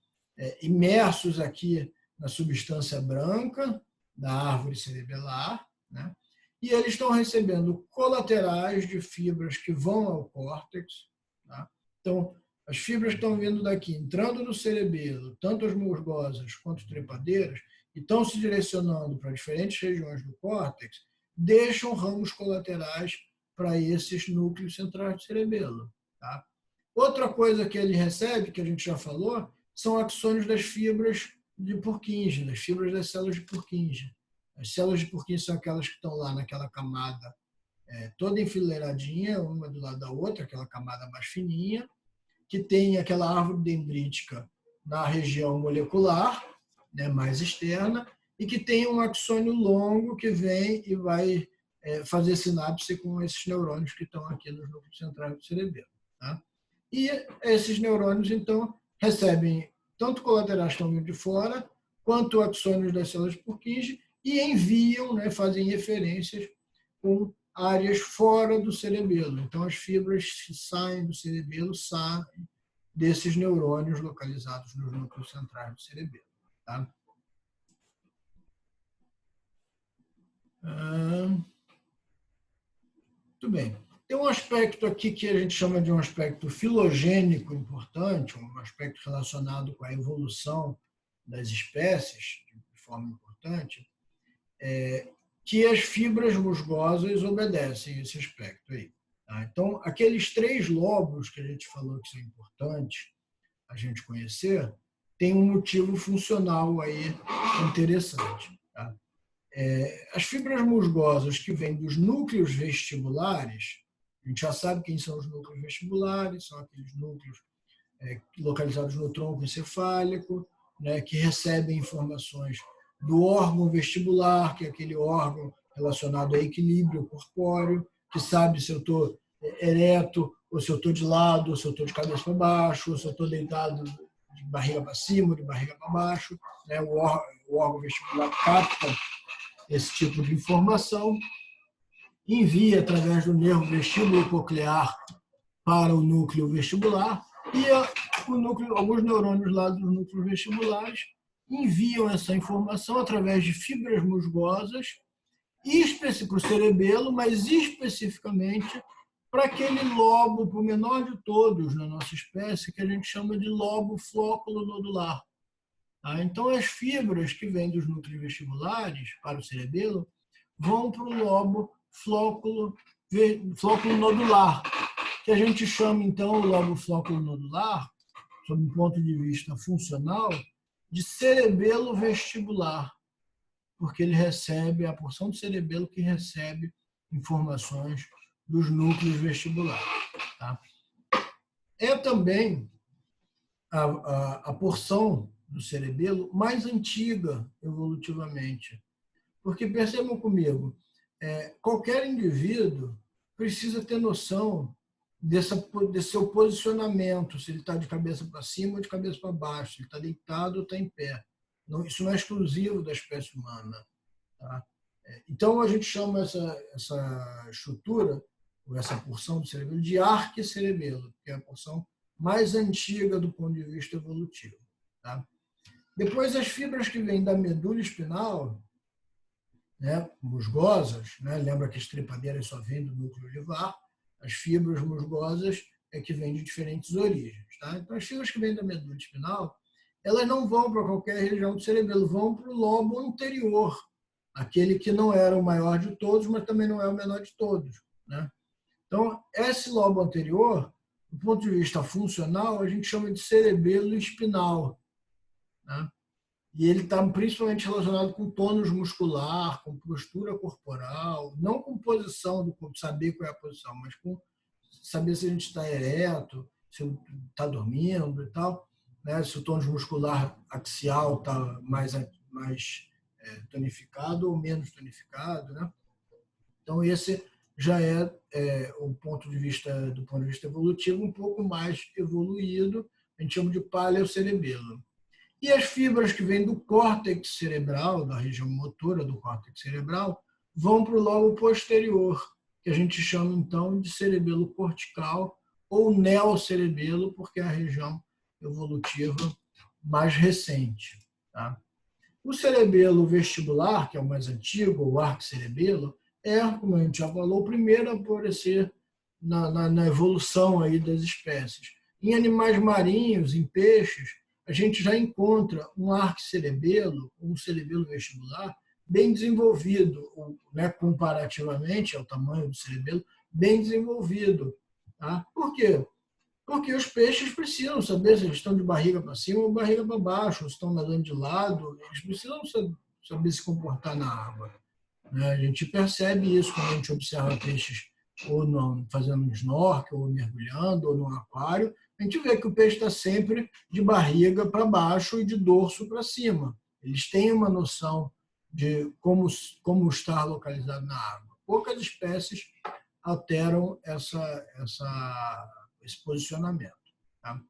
Imersos aqui na substância branca da árvore cerebelar, né? E eles estão recebendo colaterais de fibras que vão ao córtex. Tá? Então, as fibras estão vindo daqui, entrando no cerebelo, tanto as musgosas quanto as trepadeiras, e estão se direcionando para diferentes regiões do córtex, deixam ramos colaterais para esses núcleos centrais do cerebelo. Tá? Outra coisa que ele recebe, que a gente já falou, são axônios das fibras de Purkinje, das fibras das células de Purkinje. As células de Purkinje são aquelas que estão lá naquela camada toda enfileiradinha, uma do lado da outra, aquela camada mais fininha, que tem aquela árvore dendrítica na região molecular, né, mais externa, e que tem um axônio longo que vem e vai fazer sinapse com esses neurônios que estão aqui nos núcleos centrais do cerebelo. Tá? E esses neurônios, então, recebem tanto colaterais que estão vindo de fora, quanto axônios das células de Purkinje, e enviam, né, fazem referências com áreas fora do cerebelo. Então, as fibras que saem do cerebelo saem desses neurônios localizados nos núcleos centrais do cerebelo. Tá? Muito bem. Tem um aspecto aqui que a gente chama de um aspecto filogênico importante, um aspecto relacionado com a evolução das espécies, de forma importante, que as fibras musgosas obedecem esse aspecto aí. Tá? Então, aqueles 3 lobos que a gente falou que são importantes a gente conhecer, tem um motivo funcional aí interessante. Tá? As fibras musgosas que vêm dos núcleos vestibulares, a gente já sabe quem são os núcleos vestibulares, são aqueles núcleos localizados no tronco encefálico, né, que recebem informações do órgão vestibular, que é aquele órgão relacionado a equilíbrio corpóreo, que sabe se eu estou ereto, ou se eu estou de lado, ou se eu estou de cabeça para baixo, ou se eu estou deitado de barriga para cima, ou de barriga para baixo. Né? O órgão vestibular capta esse tipo de informação, envia através do nervo vestíbulo coclear para o núcleo vestibular, e alguns neurônios lá dos núcleos vestibulares enviam essa informação através de fibras musgosas para o cerebelo, mas especificamente para aquele lobo, para o menor de todos na nossa espécie, que a gente chama de lobo flóculo nodular. Tá? Então, as fibras que vêm dos núcleos vestibulares para o cerebelo vão para o lobo flóculo nodular, que a gente chama, então, o lobo flóculo nodular, sob um ponto de vista funcional, de cerebelo vestibular, porque ele recebe a porção do cerebelo que recebe informações dos núcleos vestibulares. Tá? É também a porção do cerebelo mais antiga evolutivamente. Porque, percebam comigo, qualquer indivíduo precisa ter noção desse seu posicionamento, se ele está de cabeça para cima ou de cabeça para baixo, se ele está deitado ou está em pé. Não, isso não é exclusivo da espécie humana. Tá? Então, a gente chama essa estrutura, ou essa porção do cerebelo, de arquicerebelo, que é a porção mais antiga do ponto de vista evolutivo. Tá? Depois, as fibras que vêm da medula espinal, né, musgosas, né, lembra que as trepadeiras só vêm do núcleo olivar, as fibras musgosas é que vêm de diferentes origens. Tá? Então, as fibras que vêm da medula espinal, elas não vão para qualquer região do cerebelo, vão para o lobo anterior, aquele que não era o maior de todos, mas também não é o menor de todos. Né? Então, esse lobo anterior, do ponto de vista funcional, a gente chama de cerebelo espinal. Né? E ele está principalmente relacionado com tônus muscular, com postura corporal, não com posição do corpo, saber qual é a posição, mas com saber se a gente está ereto, se está dormindo e tal, né? Se o tônus muscular axial está mais tonificado ou menos tonificado. Né? Então, esse já é do ponto de vista evolutivo, um pouco mais evoluído, a gente chama de paleocerebelo. E as fibras que vêm do córtex cerebral, da região motora do córtex cerebral, vão para o lobo posterior, que a gente chama então de cerebelo cortical ou neocerebelo, porque é a região evolutiva mais recente. Tá? O cerebelo vestibular, que é o mais antigo, o arquicerebelo, como a gente já falou, o primeiro a aparecer na evolução aí das espécies. Em animais marinhos, em peixes, a gente já encontra um arquicerebelo, um cerebelo vestibular, bem desenvolvido, né, comparativamente ao tamanho do cerebelo, bem desenvolvido. Tá? Por quê? Porque os peixes precisam saber se eles estão de barriga para cima ou barriga para baixo, ou se estão nadando de lado, eles precisam saber se comportar na água. A gente percebe isso quando a gente observa peixes ou fazendo um snorkel, ou mergulhando, ou num aquário. A gente vê que o peixe está sempre de barriga para baixo e de dorso para cima. Eles têm uma noção de como estar localizado na água. Poucas espécies alteram esse posicionamento. Tá?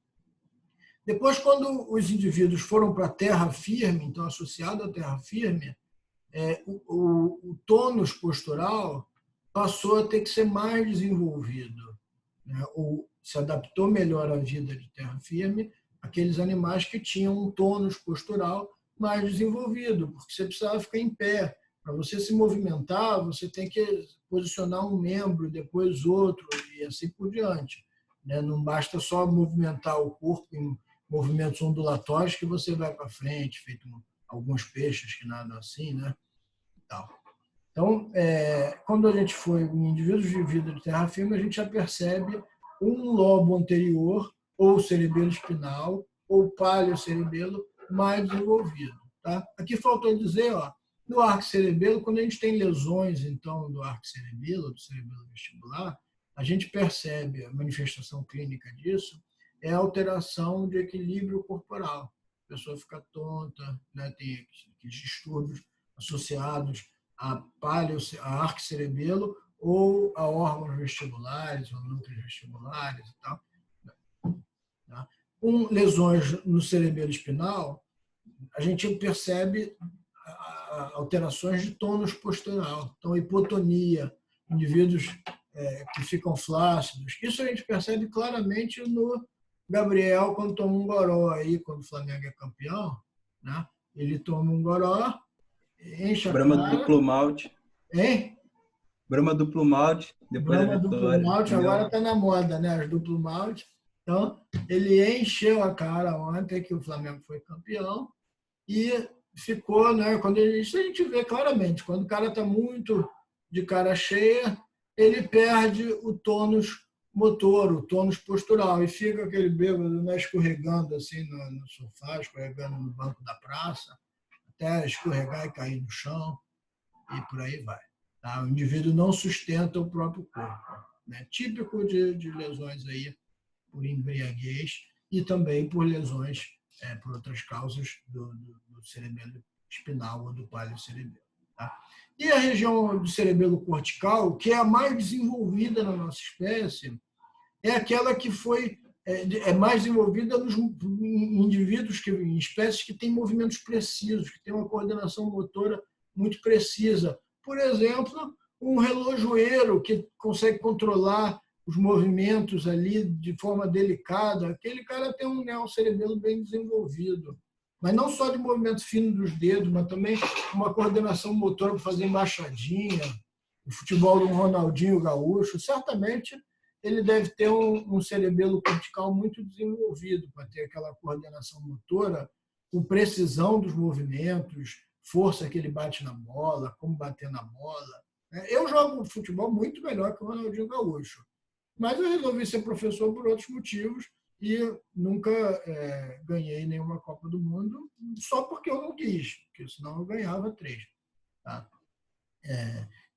Depois, quando os indivíduos foram para a terra firme, então associado à terra firme, o tônus postural passou a ter que ser mais desenvolvido, né? Ou se adaptou melhor à vida de terra firme aqueles animais que tinham um tônus postural mais desenvolvido, porque você precisava ficar em pé. Para você se movimentar, você tem que posicionar um membro, depois outro, e assim por diante. Né? Não basta só movimentar o corpo em movimentos ondulatórios que você vai para frente, feito alguns peixes que nadam assim, né? Então, quando a gente foi em indivíduos de vida de terra firme, a gente já percebe um lobo anterior, ou cerebelo espinal, ou paleocerebelo mais desenvolvido. Tá? Aqui faltou dizer, no arquicerebelo, quando a gente tem lesões então, do arquicerebelo, do cerebelo vestibular, a gente percebe a manifestação clínica disso, é a alteração de equilíbrio corporal. A pessoa fica tonta, né? Tem aqueles distúrbios associados a arquicerebelo ou a órgãos vestibulares, ou núcleos vestibulares e tal. Tá? Com lesões no cerebelo espinal, a gente percebe alterações de tônus postural. Então, hipotonia, indivíduos que ficam flácidos. Isso a gente percebe claramente no Gabriel, quando toma um goró, aí, quando o Flamengo é campeão, né? Ele toma um goró, enche a Brahma cara. duplo malte. Hein? Brahma duplo malte, depois da Brahma duplo vitória, malte, agora entendeu? está na moda, né? As duplo malte. Então, ele encheu a cara ontem que o Flamengo foi campeão e ficou, né? Quando isso a gente vê claramente, quando o cara está muito de cara cheia, ele perde o tônus motor, o tônus postural, e fica aquele bêbado, né, escorregando assim no sofá, escorregando no banco da praça, até escorregar e cair no chão, e por aí vai. Tá? O indivíduo não sustenta o próprio corpo. Né? Típico de lesões aí por embriaguez e também por lesões, por outras causas do cerebelo espinal ou do palio cerebelo. Tá? E a região do cerebelo cortical, que é a mais desenvolvida na nossa espécie, é aquela que foi mais desenvolvida nos indivíduos, em espécies que têm movimentos precisos, que têm uma coordenação motora muito precisa. Por exemplo, um relojoeiro que consegue controlar os movimentos ali de forma delicada, aquele cara tem um neocerebelo bem desenvolvido. Mas não só de movimento fino dos dedos, mas também uma coordenação motora para fazer embaixadinha, o futebol do Ronaldinho Gaúcho. Certamente ele deve ter um cerebelo cortical muito desenvolvido para ter aquela coordenação motora com precisão dos movimentos, força que ele bate na bola, como bater na bola. Eu jogo futebol muito melhor que o Ronaldinho Gaúcho, mas eu resolvi ser professor por outros motivos e nunca ganhei nenhuma Copa do Mundo só porque eu não quis, porque senão eu ganhava 3. Tá?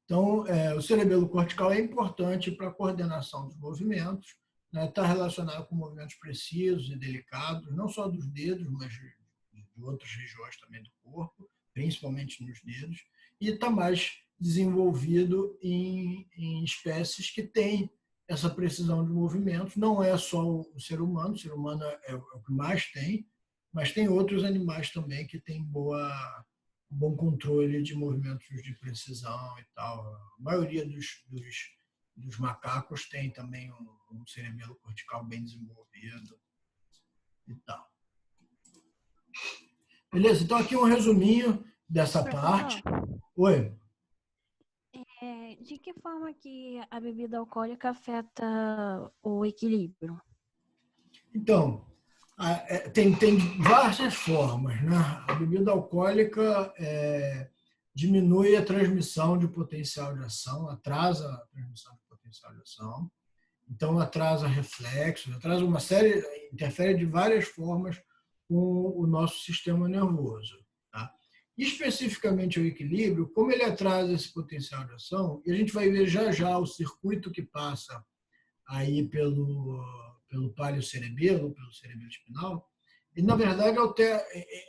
Então, o cerebelo cortical é importante para a coordenação dos movimentos, né? Está relacionado com movimentos precisos e delicados, não só dos dedos, mas de outras regiões também do corpo, principalmente nos dedos, e está mais desenvolvido em espécies que têm essa precisão de movimentos. Não é só o ser humano é o que mais tem, mas tem outros animais também que têm bom controle de movimentos de precisão e tal. A maioria dos macacos tem também um cerebelo cortical bem desenvolvido e tal. Beleza? Então, aqui um resuminho dessa parte. Oi. De que forma que a bebida alcoólica afeta o equilíbrio? Então, tem várias formas, né? A bebida alcoólica diminui a transmissão de potencial de ação, atrasa a transmissão de potencial de ação, então atrasa reflexos, atrasa uma série, interfere de várias formas com o nosso sistema nervoso. Tá? Especificamente o equilíbrio, como ele atrasa esse potencial de ação, e a gente vai ver já já o circuito que passa aí pelo palio cerebelo, pelo cerebelo espinal, ele, na verdade,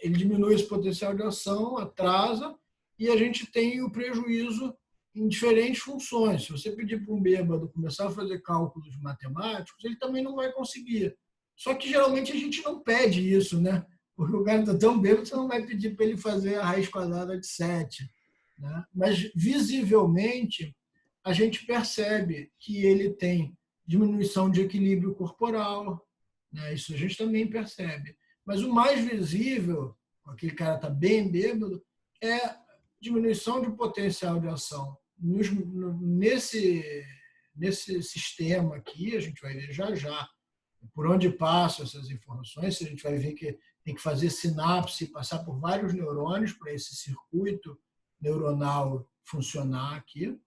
ele diminui esse potencial de ação, atrasa, e a gente tem o prejuízo em diferentes funções. Se você pedir para um bêbado começar a fazer cálculos matemáticos, ele também não vai conseguir. Só que, geralmente, a gente não pede isso, né? Porque o cara está tão bêbado, você não vai pedir para ele fazer a raiz quadrada de 7. Né? Mas, visivelmente, a gente percebe que ele tem diminuição de equilíbrio corporal, né? Isso a gente também percebe. Mas o mais visível, aquele cara está bem bêbado, é diminuição de potencial de ação. Nesse sistema aqui, a gente vai ver já já por onde passam essas informações, a gente vai ver que tem que fazer sinapse, passar por vários neurônios para esse circuito neuronal funcionar aqui,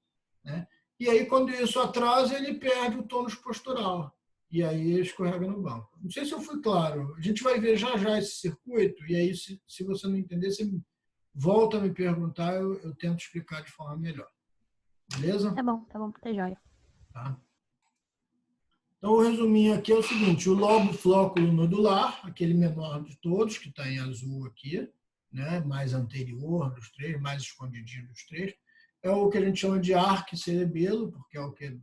né? E aí, quando isso atrasa, ele perde o tônus postural. E aí escorrega no banco. Não sei se eu fui claro. A gente vai ver já já esse circuito, e aí, se você não entender, você volta a me perguntar, eu tento explicar de forma melhor. Beleza? Tá bom, tá joia. Tá? Então, o resuminho aqui é o seguinte: o lobo flóculo nodular, aquele menor de todos, que está em azul aqui, né, mais anterior dos três, mais escondidinho dos três, é o que a gente chama de arquicerebelo, porque é o que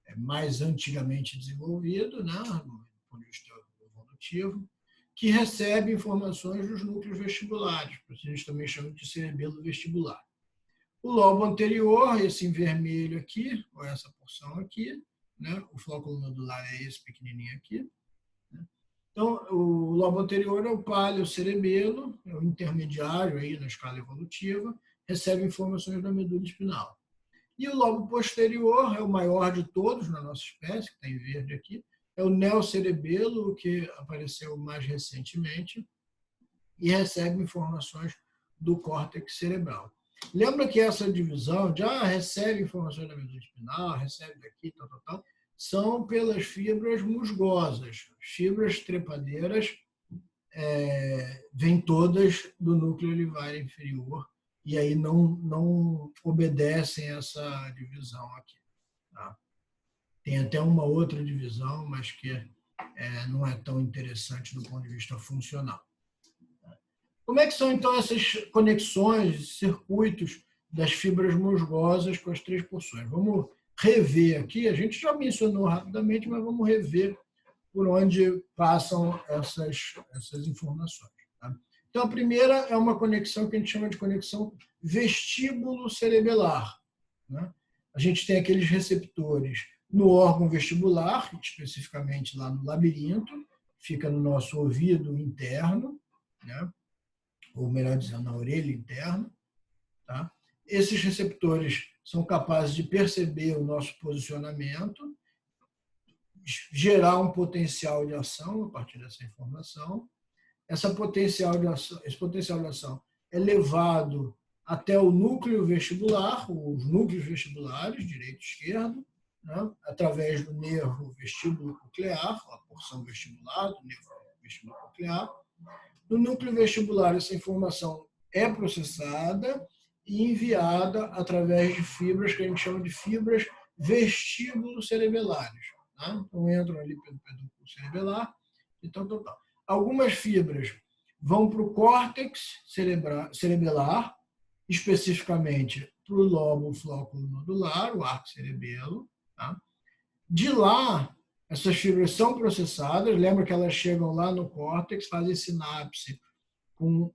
é mais antigamente desenvolvido, né, do ponto de vista evolutivo, que recebe informações dos núcleos vestibulares, por isso a gente também chama de cerebelo vestibular. O lobo anterior, esse em vermelho aqui, ou essa porção aqui, né, o flóculo nodular é esse pequenininho aqui. Né? Então, o lobo anterior é o palio cerebelo, é o intermediário aí na escala evolutiva, recebe informações da medula espinal. E o lobo posterior é o maior de todos na nossa espécie, que está em verde aqui, é o neocerebelo, que apareceu mais recentemente, e recebe informações do córtex cerebral. Lembra que essa divisão já recebe informações da medula espinal, recebe daqui, tal, são pelas fibras musgosas. As fibras trepadeiras vêm todas do núcleo olivar inferior e aí não obedecem essa divisão aqui. Tá? Tem até uma outra divisão, mas que não é tão interessante do ponto de vista funcional. Como é que são, então, essas conexões, circuitos das fibras musgosas com as três porções? Vamos rever aqui, a gente já mencionou rapidamente, mas vamos rever por onde passam essas informações. Tá? Então, a primeira é uma conexão que a gente chama de conexão vestíbulo-cerebelar. Né? A gente tem aqueles receptores no órgão vestibular, especificamente lá no labirinto, fica no nosso ouvido interno, né? Ou melhor dizendo, na orelha interna. Tá? Esses receptores são capazes de perceber o nosso posicionamento, gerar um potencial de ação a partir dessa informação. Esse potencial de ação é levado até o núcleo vestibular, os núcleos vestibulares, direito e esquerdo, né? Através do nervo vestíbulo coclear, a porção vestibular do nervo vestíbulo coclear. No núcleo vestibular, essa informação é processada e enviada através de fibras que a gente chama de fibras vestíbulo-cerebelares. Tá? Então, entram ali pelo pedúnculo cerebelar. Então, algumas fibras vão para o córtex cerebelar, especificamente para o lobo flóculo nodular, o arco cerebelo. Tá? De lá, essas fibras são processadas, lembra que elas chegam lá no córtex, fazem sinapse com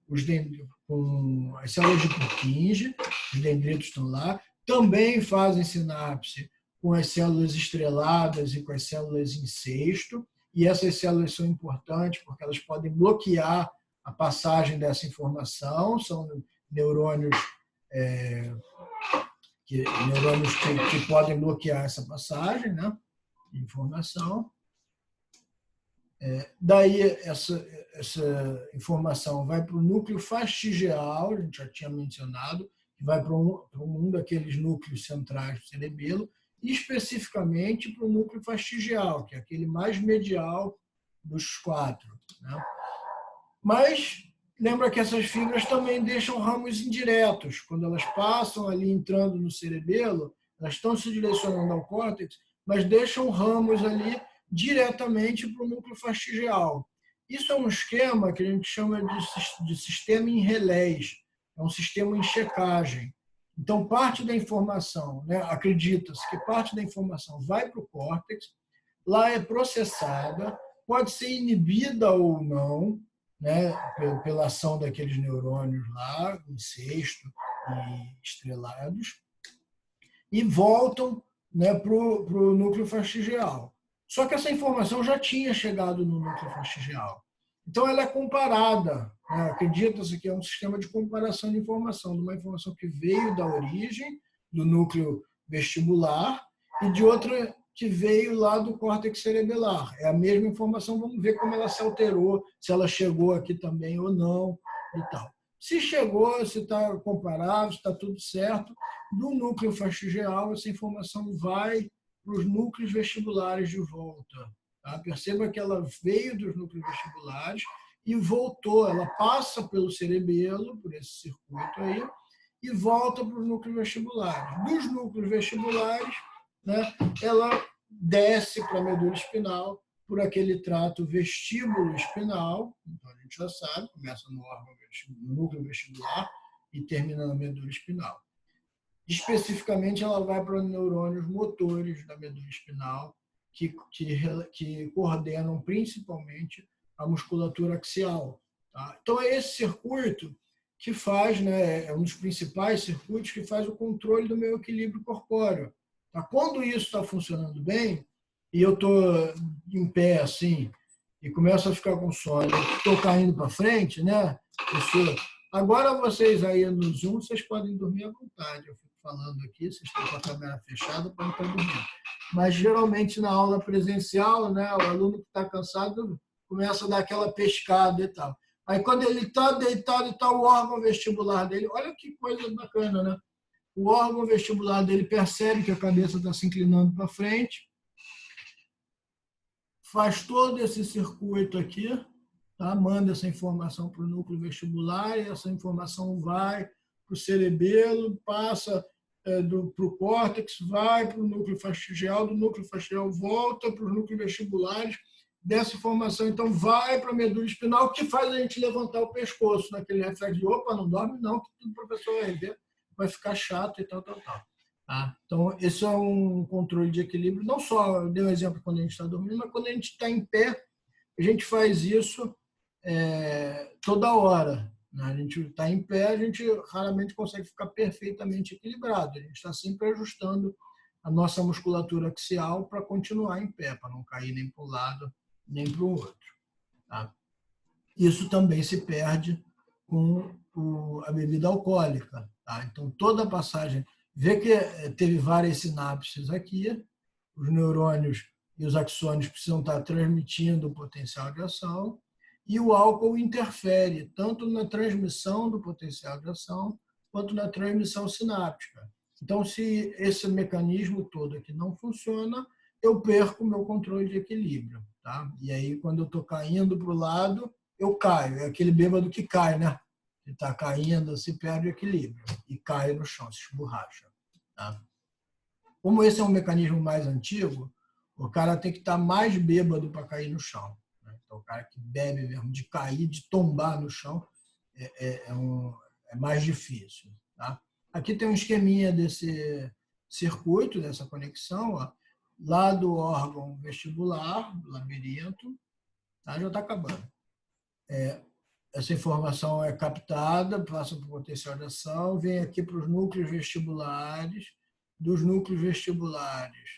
as células de Purkinje, os dendritos estão lá, também fazem sinapse com as células estreladas e com as células em cesto, e essas células são importantes porque elas podem bloquear a passagem dessa informação, são neurônios que podem bloquear essa passagem, né? Informação. Daí essa informação vai para o núcleo fastigial, a gente já tinha mencionado, que vai para um daqueles núcleos centrais do cerebelo, e especificamente para o núcleo fastigial, que é aquele mais medial dos quatro. Né? Mas lembra que essas fibras também deixam ramos indiretos. Quando elas passam ali entrando no cerebelo, elas estão se direcionando ao córtex, mas deixam ramos ali diretamente para o núcleo fastigial. Isso é um esquema que a gente chama de sistema em relés, é um sistema em checagem. Então, parte da informação, né, acredita-se que parte da informação vai para o córtex, lá é processada, pode ser inibida ou não, né, pela ação daqueles neurônios lá, em cesto e estrelados, e voltam, né, para o núcleo fastigial. Só que essa informação já tinha chegado no núcleo fastigial. Então, ela é comparada. Né? Acredita-se que é um sistema de comparação de informação, de uma informação que veio da origem, do núcleo vestibular, e de outra que veio lá do córtex cerebelar. É a mesma informação, vamos ver como ela se alterou, se ela chegou aqui também ou não, e tal. Se chegou, se está comparável, se está tudo certo, do núcleo fastigial, essa informação vai para os núcleos vestibulares de volta. Tá? Perceba que ela veio dos núcleos vestibulares e voltou, ela passa pelo cerebelo, por esse circuito aí, e volta para os núcleos vestibulares. Dos núcleos vestibulares, né, ela desce para a medula espinal por aquele trato vestíbulo espinal, então a gente já sabe, começa no núcleo vestibular e termina na medula espinal. Especificamente, ela vai para os neurônios motores da medula espinal, que coordenam principalmente a musculatura axial. Tá? Então, é esse circuito que faz, né, é um dos principais circuitos que faz o controle do meu equilíbrio corpóreo. Tá? Quando isso está funcionando bem, e eu estou em pé assim, e começo a ficar com sono, estou caindo para frente, né? Agora vocês aí no Zoom, vocês podem dormir à vontade. Eu fico falando aqui, vocês estão com a câmera fechada para não estar dormindo. Mas, geralmente, na aula presencial, né, o aluno que está cansado começa a dar aquela pescada e tal. Aí, quando ele está deitado e está o órgão vestibular dele, olha que coisa bacana, né? O órgão vestibular dele percebe que a cabeça está se inclinando para frente, faz todo esse circuito aqui, tá? Manda essa informação para o núcleo vestibular, e essa informação vai para o cerebelo, passa para o córtex, vai para o núcleo faringeal, do núcleo faringeal volta para os núcleos vestibulares, dessa informação, então, vai para a medula espinal, que faz a gente levantar o pescoço, naquele reflexo de, opa, não dorme não, que tudo o professor vai ver, vai ficar chato e tal. Tá? Então, esse é um controle de equilíbrio, não só, eu dei um exemplo quando a gente está dormindo, mas quando a gente está em pé, a gente faz isso toda hora. Né? A gente está em pé, a gente raramente consegue ficar perfeitamente equilibrado, a gente está sempre ajustando a nossa musculatura axial para continuar em pé, para não cair nem para um lado, nem para o outro. Tá? Isso também se perde com a bebida alcoólica. Tá? Então, toda a passagem... Vê que teve várias sinapses aqui, os neurônios e os axônios precisam estar transmitindo o potencial de ação, e o álcool interfere tanto na transmissão do potencial de ação, quanto na transmissão sináptica. Então, se esse mecanismo todo aqui não funciona, eu perco o meu controle de equilíbrio. Tá? E aí, quando eu estou caindo para o lado, eu caio. É aquele bêbado que cai, né? Ele está caindo, se perde o equilíbrio e cai no chão, se esborracha. Tá? Como esse é um mecanismo mais antigo, o cara tem que estar mais bêbado para cair no chão. Né? Então, o cara que bebe mesmo, de cair, de tombar no chão, é mais difícil. Tá? Aqui tem um esqueminha desse circuito, dessa conexão, ó, lá do órgão vestibular, do labirinto, tá? Já está acabando. Essa informação é captada, passa para o potencial de ação, vem aqui para os núcleos vestibulares. Dos núcleos vestibulares,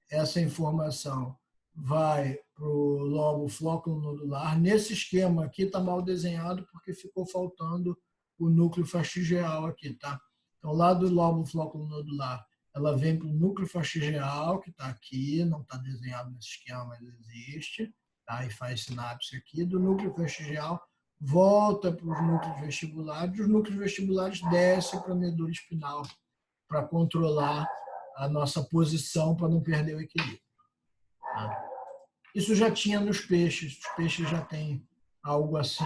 essa informação vai para o lobo flóculo nodular. Nesse esquema aqui está mal desenhado porque ficou faltando o núcleo faringeal aqui. Tá? Então, lá do lobo flóculo nodular, ela vem para o núcleo faringeal, que está aqui, não está desenhado nesse esquema, mas existe, tá? E faz sinapse aqui. Do núcleo faringeal, volta para os núcleos vestibulares, os núcleos vestibulares descem para a medula espinal para controlar a nossa posição para não perder o equilíbrio. Tá? Isso já tinha nos peixes, os peixes já têm algo assim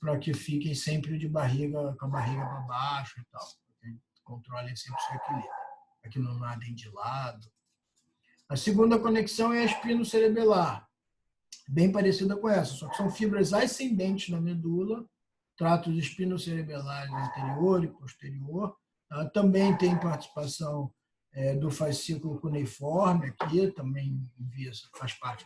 para que fiquem sempre de barriga, com a barriga para baixo e tal, controlem sempre o seu equilíbrio, para que não nadem de lado. A segunda conexão é a espinocerebelar, bem parecida com essa, só que são fibras ascendentes na medula, tratos espinocerebelares anterior e posterior. Também tem participação do fascículo cuneiforme aqui, também faz parte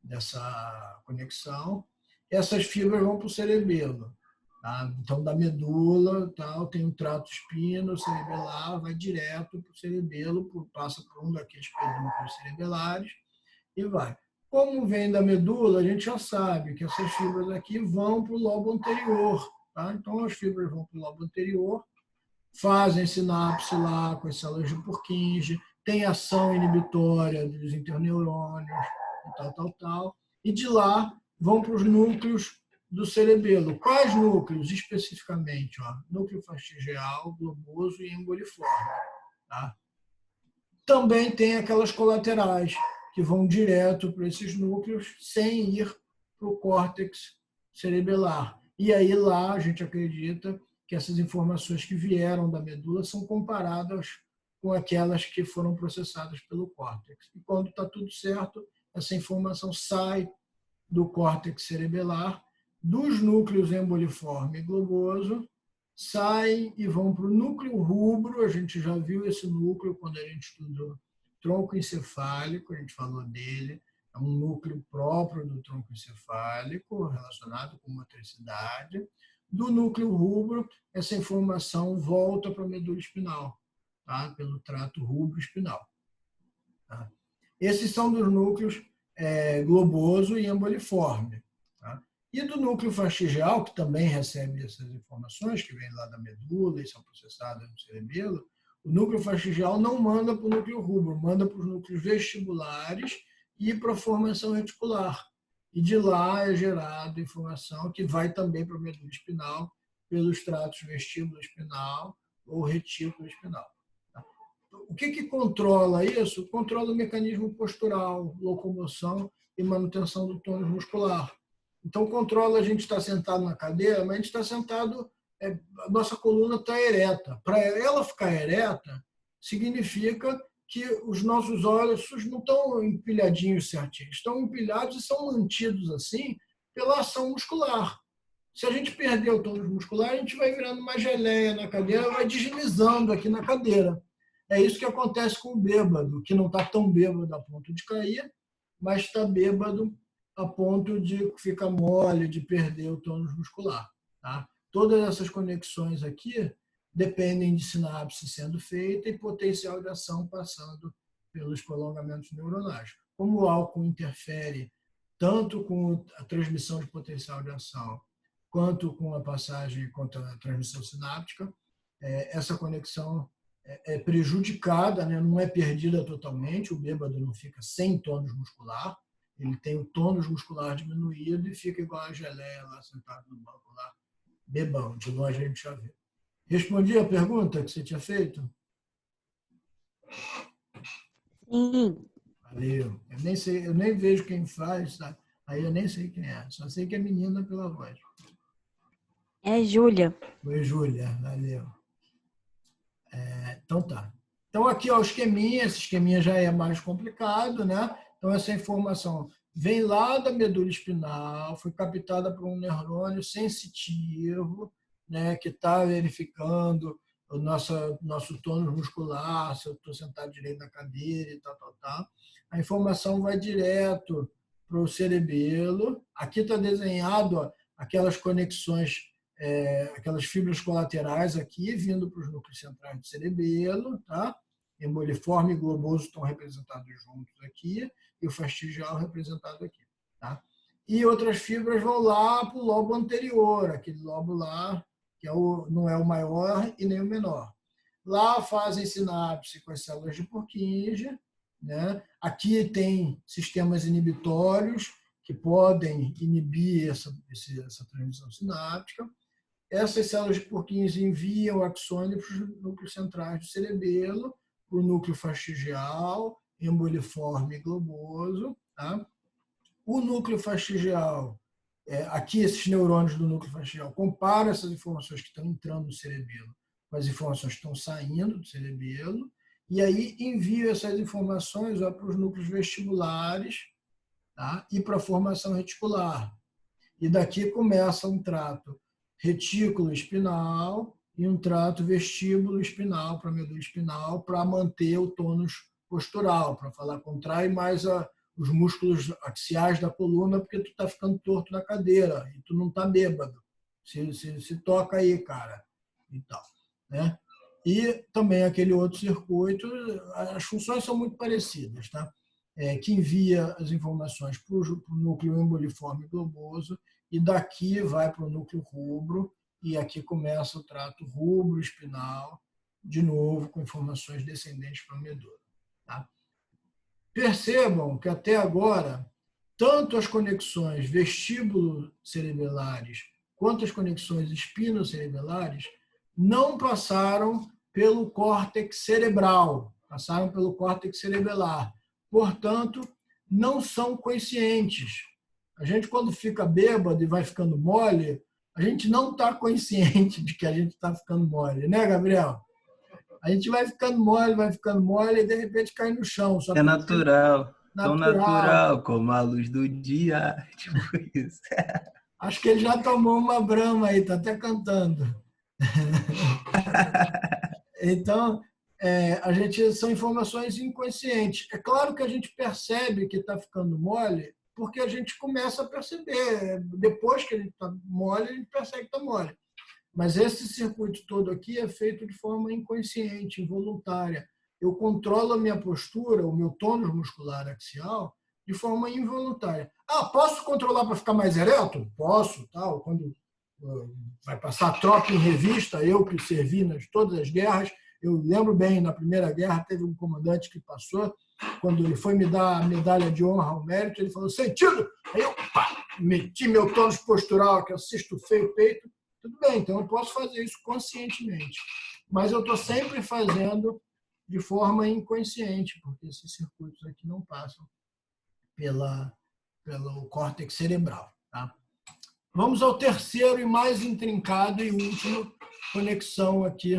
dessa conexão. Essas fibras vão para o cerebelo. Tá? Então, da medula, tem um trato espinocerebelar, vai direto para o cerebelo, passa por um daqueles pedúnculos cerebelares e vai. Como vem da medula, a gente já sabe que essas fibras aqui vão para o lobo anterior. Tá? Então, as fibras vão para o lobo anterior, fazem sinapse lá com as células de Purkinje, tem ação inibitória dos interneurônios e tal. E de lá vão para os núcleos do cerebelo. Quais núcleos, especificamente? Ó, núcleo faringeal, globoso e emboliforme. Tá? Também tem aquelas colaterais, que vão direto para esses núcleos sem ir para o córtex cerebelar. E aí lá a gente acredita que essas informações que vieram da medula são comparadas com aquelas que foram processadas pelo córtex. E quando está tudo certo, essa informação sai do córtex cerebelar, dos núcleos emboliforme e globoso, saem e vão para o núcleo rubro. A gente já viu esse núcleo quando a gente estudou tronco encefálico, a gente falou dele, é um núcleo próprio do tronco encefálico, relacionado com motricidade. Do núcleo rubro, essa informação volta para a medula espinal, tá? Pelo trato rubro-espinal. Tá? Esses são dos núcleos globoso e emboliforme. Tá? E do núcleo fastigial, que também recebe essas informações, que vem lá da medula e são processadas no cerebelo, o núcleo fastigial não manda para o núcleo rubro, manda para os núcleos vestibulares e para a formação reticular. E de lá é gerada informação que vai também para a medula espinal pelos tratos vestíbulo espinal ou retículo espinal. O que controla isso? Controla o mecanismo postural, locomoção e manutenção do tônus muscular. Então, controla a gente estar sentado na cadeira, mas a gente está sentado, a nossa coluna está ereta. Para ela ficar ereta, significa que os nossos ossos não estão empilhadinhos certinhos, estão empilhados e são mantidos assim pela ação muscular. Se a gente perder o tônus muscular, a gente vai virando uma geleia na cadeira, vai deslizando aqui na cadeira. É isso que acontece com o bêbado, que não está tão bêbado a ponto de cair, mas está bêbado a ponto de ficar mole, de perder o tônus muscular. Tá? Todas essas conexões aqui dependem de sinapse sendo feita e potencial de ação passando pelos prolongamentos neuronais. Como o álcool interfere tanto com a transmissão de potencial de ação quanto com a passagem contra a transmissão sináptica, essa conexão é prejudicada, né? Não é perdida totalmente, o bêbado não fica sem tônus muscular, ele tem o tônus muscular diminuído e fica igual a geleia lá sentado no banco lá, bebão, de longe a gente já vê. Respondi a pergunta que você tinha feito? Sim. Valeu. Eu nem sei, eu nem vejo quem faz, tá? Aí eu nem sei quem é, só sei que é menina pela voz. É Júlia. Oi, Júlia, valeu. Então tá. Então aqui ó, o esqueminha, esse esqueminha já é mais complicado, né? Então essa informação vem lá da medula espinal, foi captada por um neurônio sensitivo, né, que está verificando o nosso tônus muscular, se eu estou sentado direito na cadeira e tal. A informação vai direto para o cerebelo. Aqui está desenhado ó, aquelas conexões, aquelas fibras colaterais aqui, vindo para os núcleos centrais do cerebelo, tá? Emboliforme e globoso estão representados juntos aqui, e o fastigial representado aqui. Tá? E outras fibras vão lá para o lobo anterior, aquele lobo lá, que não é o maior e nem o menor. Lá fazem sinapse com as células de Purkinje, né? Aqui tem sistemas inibitórios que podem inibir essa transmissão sináptica. Essas células de Purkinje enviam o axônio para os núcleos centrais do cerebelo, para o núcleo fastigial, emboliforme e globoso. Tá? O núcleo fastigial, aqui esses neurônios do núcleo fastigial comparam essas informações que estão entrando no cerebelo com as informações que estão saindo do cerebelo, e aí enviam essas informações para os núcleos vestibulares, tá? E para a formação reticular. E daqui começa um trato retículo espinal e um trato vestíbulo espinal para a medula espinal para manter o tônus postural, para falar contrai mais os músculos axiais da coluna porque tu está ficando torto na cadeira e tu não está bêbado. Se toca aí, cara. E tal, né? E também aquele outro circuito, as funções são muito parecidas, tá? Que envia as informações para o núcleo emboliforme globoso e daqui vai para o núcleo rubro e aqui começa o trato rubro-espinal, de novo com informações descendentes para a medula. Tá? Percebam que até agora, tanto as conexões vestíbulo-cerebelares quanto as conexões espinocerebelares não passaram pelo córtex cerebral, passaram pelo córtex cerebelar. Portanto, não são conscientes. A gente, quando fica bêbado e vai ficando mole, a gente não está consciente de que a gente está ficando mole, né, Gabriel? A gente vai ficando mole e de repente cai no chão. Só É natural. Tão natural natural como a luz do dia. Tipo isso. Acho que ele já tomou uma brama aí, está até cantando. Então, são informações inconscientes. É claro que a gente percebe que está ficando mole, porque a gente começa a perceber. Depois que a gente está mole, a gente percebe que está mole. Mas esse circuito todo aqui é feito de forma inconsciente, involuntária. Eu controlo a minha postura, o meu tônus muscular axial, de forma involuntária. Ah, posso controlar para ficar mais ereto? Posso, tal. Quando vai passar a tropa em revista, eu que servi nas todas as guerras, eu lembro bem, na Primeira Guerra teve um comandante que passou, quando ele foi me dar a medalha de honra ao mérito, ele falou, sentido! Aí eu meti meu tônus postural, que assisto feio o peito. Tudo bem, então eu posso fazer isso conscientemente. Mas eu estou sempre fazendo de forma inconsciente, porque esses circuitos aqui não passam pelo córtex cerebral. Tá? Vamos ao terceiro e mais intrincado e último conexão aqui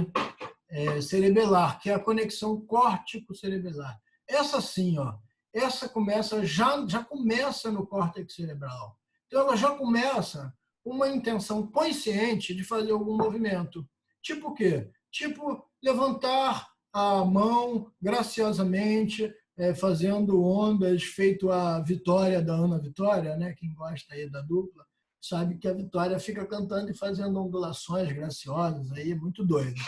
cerebelar, que é a conexão córtico-cerebelar. Essa sim, ó, essa já começa no córtex cerebral. Então, ela já começa com uma intenção consciente de fazer algum movimento. Tipo o quê? Tipo levantar a mão graciosamente, fazendo ondas, feito a Vitória da Ana Vitória, né? Quem gosta aí da dupla, sabe que a Vitória fica cantando e fazendo ondulações graciosas, aí é muito doido,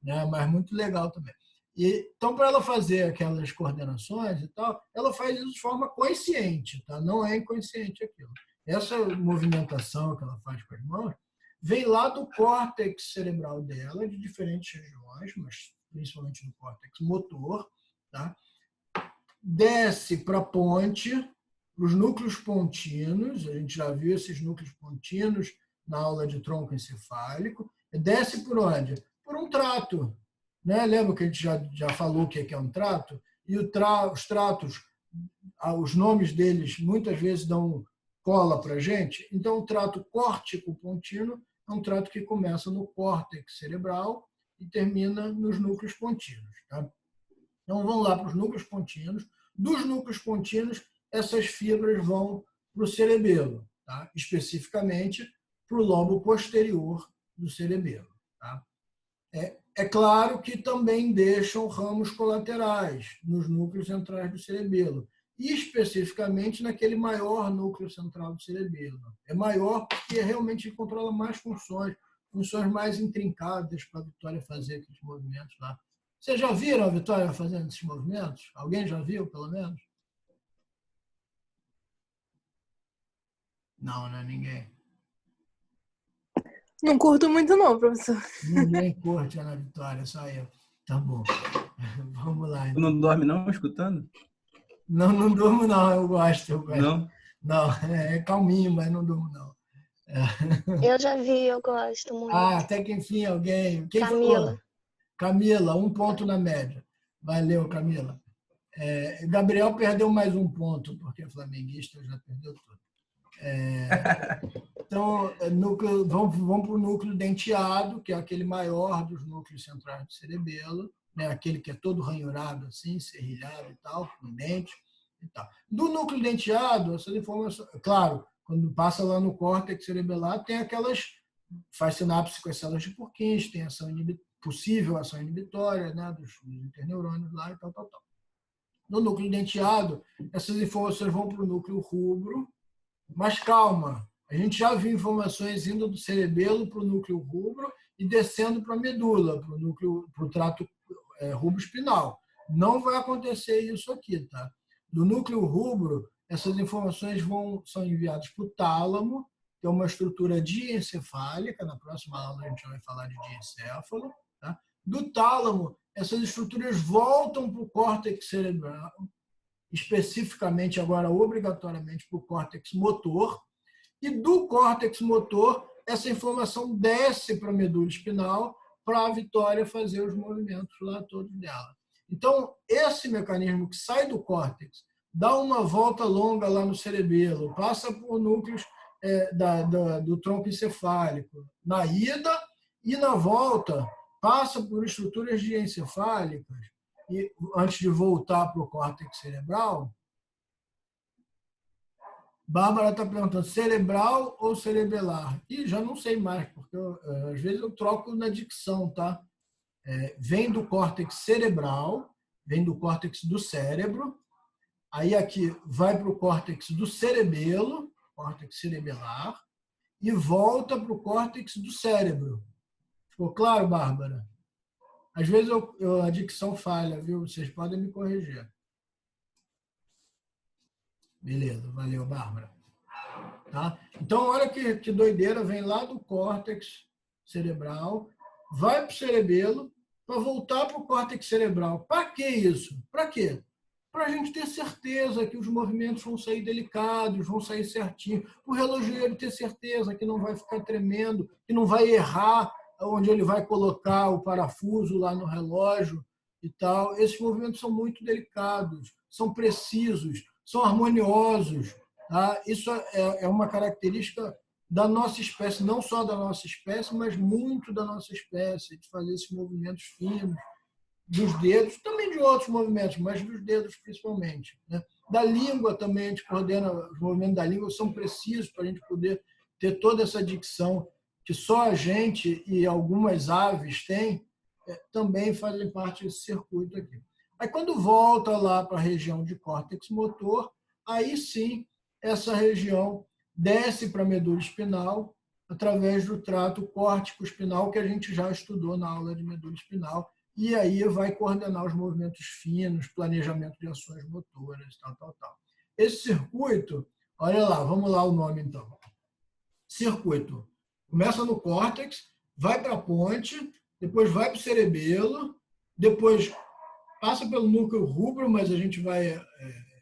né? Mas muito legal também. Então, para ela fazer aquelas coordenações e tal, ela faz isso de forma consciente, tá? Não é inconsciente aquilo. Essa movimentação que ela faz com as mãos vem lá do córtex cerebral dela, de diferentes regiões, mas principalmente do córtex motor, tá? Desce para a ponte, para os núcleos pontinos, a gente já viu esses núcleos pontinos na aula de tronco encefálico, desce por onde? Por um trato. Né? Lembra que a gente já falou o que é um trato? E os tratos, os nomes deles muitas vezes dão cola para a gente. Então, o trato córtico-pontino é um trato que começa no córtex cerebral e termina nos núcleos pontinos. Tá? Então, vão lá para os núcleos pontinos. Dos núcleos pontinos, essas fibras vão para o cerebelo, tá? Especificamente para o lobo posterior do cerebelo. Tá? É claro que também deixam ramos colaterais nos núcleos centrais do cerebelo, e especificamente naquele maior núcleo central do cerebelo. É maior porque realmente controla mais funções mais intrincadas para a Vitória fazer aqueles movimentos lá. Vocês já viram a Vitória fazendo esses movimentos? Alguém já viu, pelo menos? Não, não é ninguém. Não curto muito não, professor. Ninguém curte a Ana Vitória, só eu. Tá bom. Vamos lá. Tu não dorme não escutando? Não, não durmo não, eu gosto. Não? Não, é calminho, mas não durmo não. Eu já vi, eu gosto muito. Até que enfim alguém... Quem Camila. falou? Camila, 1 ponto na média. Valeu, Camila. Gabriel perdeu mais 1 ponto, porque é flamenguista, já perdeu tudo. Então, vamos para o núcleo denteado, que é aquele maior dos núcleos centrais do cerebelo, né? Aquele que é todo ranhurado, assim, serrilhado e tal, com dente e tal. Do núcleo denteado, essas informações... Claro, quando passa lá no córtex cerebelar, tem aquelas... Faz sinapse com as células de Purkinje, tem possível ação inibitória, né? Dos interneurônios lá e tal. No núcleo denteado, essas informações vão para o núcleo rubro, mas calma, a gente já viu informações indo do cerebelo para o núcleo rubro e descendo para a medula, para o trato rubro-espinal. Não vai acontecer isso aqui, tá? Do núcleo rubro, essas informações são enviadas para o tálamo, que é uma estrutura diencefálica. Na próxima aula a gente vai falar de diencéfalo. Tá? Do tálamo, essas estruturas voltam para o córtex cerebral, especificamente agora obrigatoriamente para o córtex motor, e do córtex motor essa informação desce para a medula espinal para a Vitória fazer os movimentos lá todos dela. Então, esse mecanismo que sai do córtex, dá uma volta longa lá no cerebelo, passa por núcleos do tronco encefálico, na ida e na volta, passa por estruturas diencefálicas, e antes de voltar para o córtex cerebral. Bárbara está perguntando, cerebral ou cerebelar? E já não sei mais, porque às vezes eu troco na dicção, tá? Vem do córtex cerebral, vem do córtex do cérebro, aí aqui vai para o córtex do cerebelo, córtex cerebelar, e volta para o córtex do cérebro. Ficou claro, Bárbara? Às vezes a dicção falha, viu? Vocês podem me corrigir. Beleza, valeu, Bárbara. Tá? Então, olha que doideira, vem lá do córtex cerebral, vai para o cerebelo, para voltar para o córtex cerebral. Para que isso? Para quê? Para a gente ter certeza que os movimentos vão sair delicados, vão sair certinho. O relojoeiro ter certeza que não vai ficar tremendo, que não vai errar onde ele vai colocar o parafuso lá no relógio e tal. Esses movimentos são muito delicados, são precisos, são harmoniosos. Tá? Isso é uma característica da nossa espécie, não só da nossa espécie, mas muito da nossa espécie, de fazer esses movimentos finos, dos dedos, também de outros movimentos, mas dos dedos principalmente. Né? Da língua também, a gente coordena, os movimentos da língua são precisos para a gente poder ter toda essa dicção que só a gente e algumas aves têm, também fazem parte desse circuito aqui. Aí, quando volta lá para a região de córtex motor, aí sim, essa região desce para a medula espinal através do trato córtico-espinal que a gente já estudou na aula de medula espinal, e aí vai coordenar os movimentos finos, planejamento de ações motoras, tal. Esse circuito, olha lá, vamos lá o nome então. Circuito. Começa no córtex, vai para a ponte, depois vai para o cerebelo, depois passa pelo núcleo rubro, mas a gente vai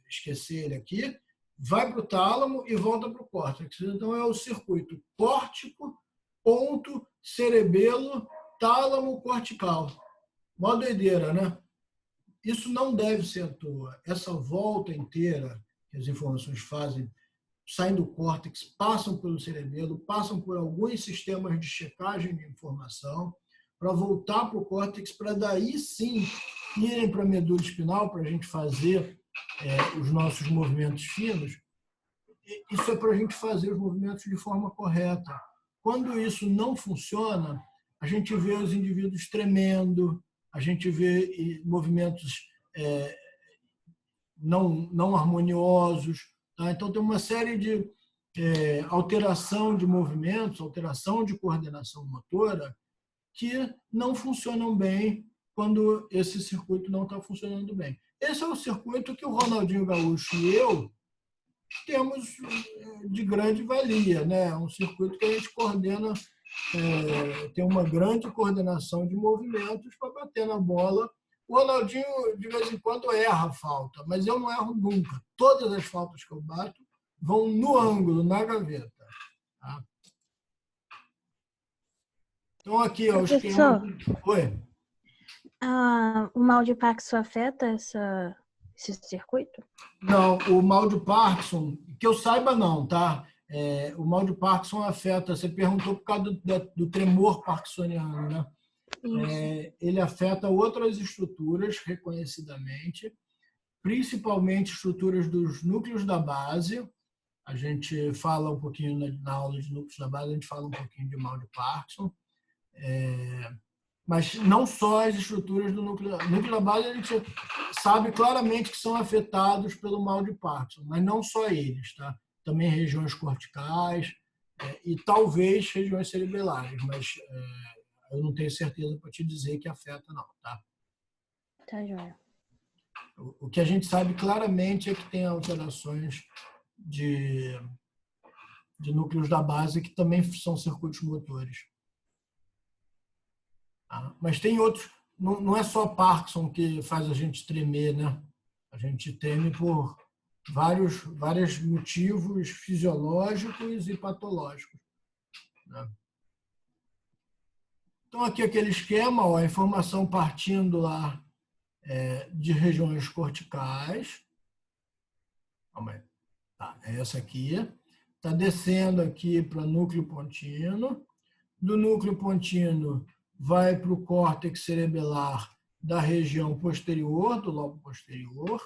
esquecer ele aqui, vai para o tálamo e volta para o córtex. Então, é o circuito córtico, ponto, cerebelo, tálamo, cortical. Mó doideira, né? Isso não deve ser à toa. Essa volta inteira que as informações fazem, saem do córtex, passam pelo cerebelo, passam por alguns sistemas de checagem de informação, para voltar para o córtex, para daí sim irem para a medula espinal, para a gente fazer os nossos movimentos finos. Isso é para a gente fazer os movimentos de forma correta. Quando isso não funciona, a gente vê os indivíduos tremendo, a gente vê movimentos não harmoniosos. Tá? Então, tem uma série de alteração de movimentos, alteração de coordenação motora, que não funcionam bem quando esse circuito não está funcionando bem. Esse é o circuito que o Ronaldinho Gaúcho e eu temos de grande valia, né? Um circuito que a gente coordena, tem uma grande coordenação de movimentos para bater na bola. O Ronaldinho, de vez em quando, erra a falta, mas eu não erro nunca. Todas as faltas que eu bato vão no ângulo, na gaveta. Tá? Então, aqui, ó, o esquema. Oi. O mal de Parkinson afeta esse circuito? Não, o mal de Parkinson, que eu saiba não, tá? O mal de Parkinson afeta, você perguntou por causa do tremor parkinsoniano, né? Ele afeta outras estruturas, reconhecidamente, principalmente estruturas dos núcleos da base. A gente fala um pouquinho na aula de núcleos da base, a gente fala um pouquinho de mal de Parkinson. Mas não só as estruturas do núcleo da base, a gente sabe claramente que são afetados pelo mal de Parkinson, mas não só eles, tá? Também regiões corticais e talvez regiões cerebelares, mas eu não tenho certeza para te dizer que afeta não, tá? Tá, joia. O que a gente sabe claramente é que tem alterações de núcleos da base que também são circuitos motores. Mas tem outros, não é só Parkinson que faz a gente tremer, né? A gente treme por vários motivos fisiológicos e patológicos. Né? Então, aqui aquele esquema, ó, a informação partindo lá de regiões corticais. Calma aí. Tá, é essa aqui. Está descendo aqui para o núcleo pontino. Do núcleo pontino vai para o córtex cerebelar da região posterior, do lobo posterior,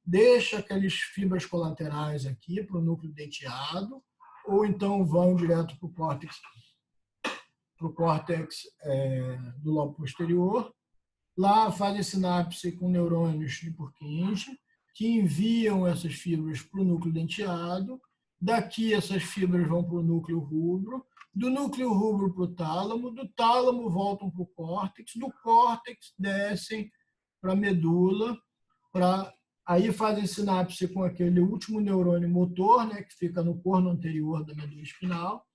deixa aquelas fibras colaterais aqui para o núcleo denteado, ou então vão direto para o córtex do lobo posterior. Lá fazem sinapse com neurônios de Purkinje, que enviam essas fibras para o núcleo denteado. Daqui essas fibras vão para o núcleo rubro, do núcleo rubro para o tálamo, do tálamo voltam para o córtex, do córtex descem para a medula para aí fazem sinapse com aquele último neurônio motor, né, que fica no corno anterior da medula espinal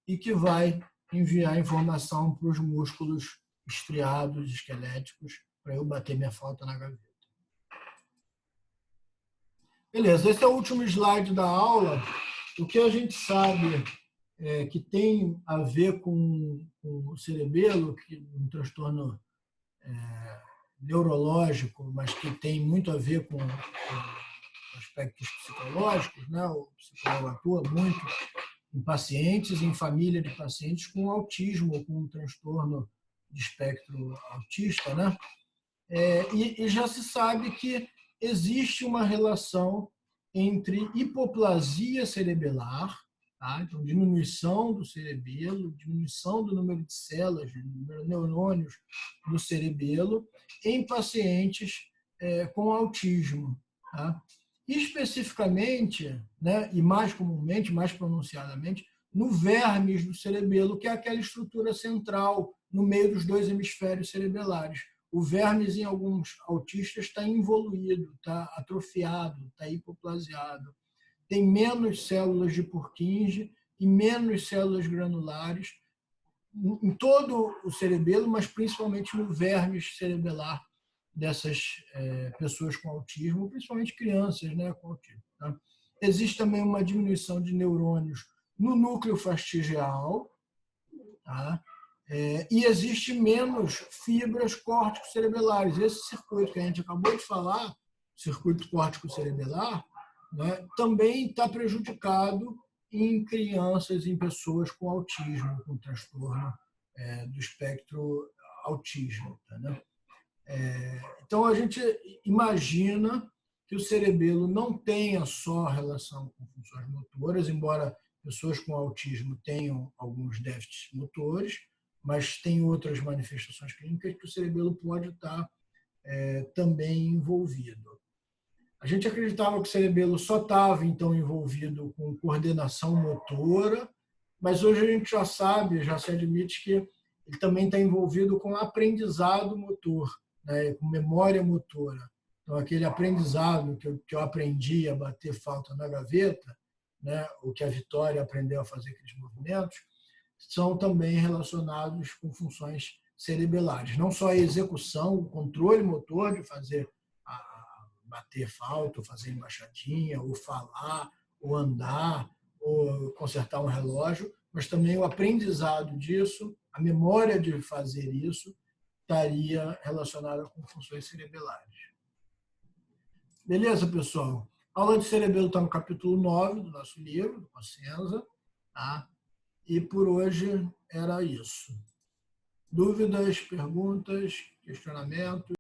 e que vai enviar informação para os músculos estriados, esqueléticos, para eu bater minha falta na gaveta. Beleza, esse é o último slide da aula. O que a gente sabe que tem a ver com o cerebelo, que é um transtorno neurológico, mas que tem muito a ver com aspectos psicológicos, né? O psicólogo atua muito em pacientes, em família de pacientes com autismo ou com um transtorno de espectro autista, né? E já se sabe que existe uma relação entre hipoplasia cerebelar, tá? Então, diminuição do cerebelo, diminuição do número de células, do número de neurônios do cerebelo, em pacientes com autismo. Tá? Especificamente, né, e mais comumente, mais pronunciadamente, no vermes do cerebelo, que é aquela estrutura central no meio dos dois hemisférios cerebelares. O vermes, em alguns autistas, está involuído, está atrofiado, está hipoplasiado. Tem menos células de Purkinje e menos células granulares em todo o cerebelo, mas principalmente no vermes cerebelar dessas pessoas com autismo, principalmente crianças, né, com autismo. Tá? Existe também uma diminuição de neurônios no núcleo fastigial, tá? E existe menos fibras córtico-cerebelares. Esse circuito que a gente acabou de falar, circuito córtico-cerebelar, né, também está prejudicado em crianças, em pessoas com autismo, com transtorno do espectro autismo. Né? Então, a gente imagina que o cerebelo não tenha só relação com funções motoras, embora pessoas com autismo tenham alguns déficits motores, mas tem outras manifestações clínicas que o cerebelo pode estar também envolvido. A gente acreditava que o cerebelo só estava, então, envolvido com coordenação motora, mas hoje a gente já sabe, já se admite que ele também está envolvido com aprendizado motor, né, com memória motora. Então, aquele aprendizado que eu aprendi a bater falta na gaveta, né, o que a Vitória aprendeu a fazer aqueles movimentos, são também relacionados com funções cerebelares. Não só a execução, o controle motor de fazer bater falta, ou fazer embaixadinha, ou falar, ou andar, ou consertar um relógio, mas também o aprendizado disso, a memória de fazer isso, estaria relacionada com funções cerebelares. Beleza, pessoal? A aula de cerebelo está no capítulo 9 do nosso livro, do Cossenza, tá? E por hoje era isso. Dúvidas, perguntas, questionamentos?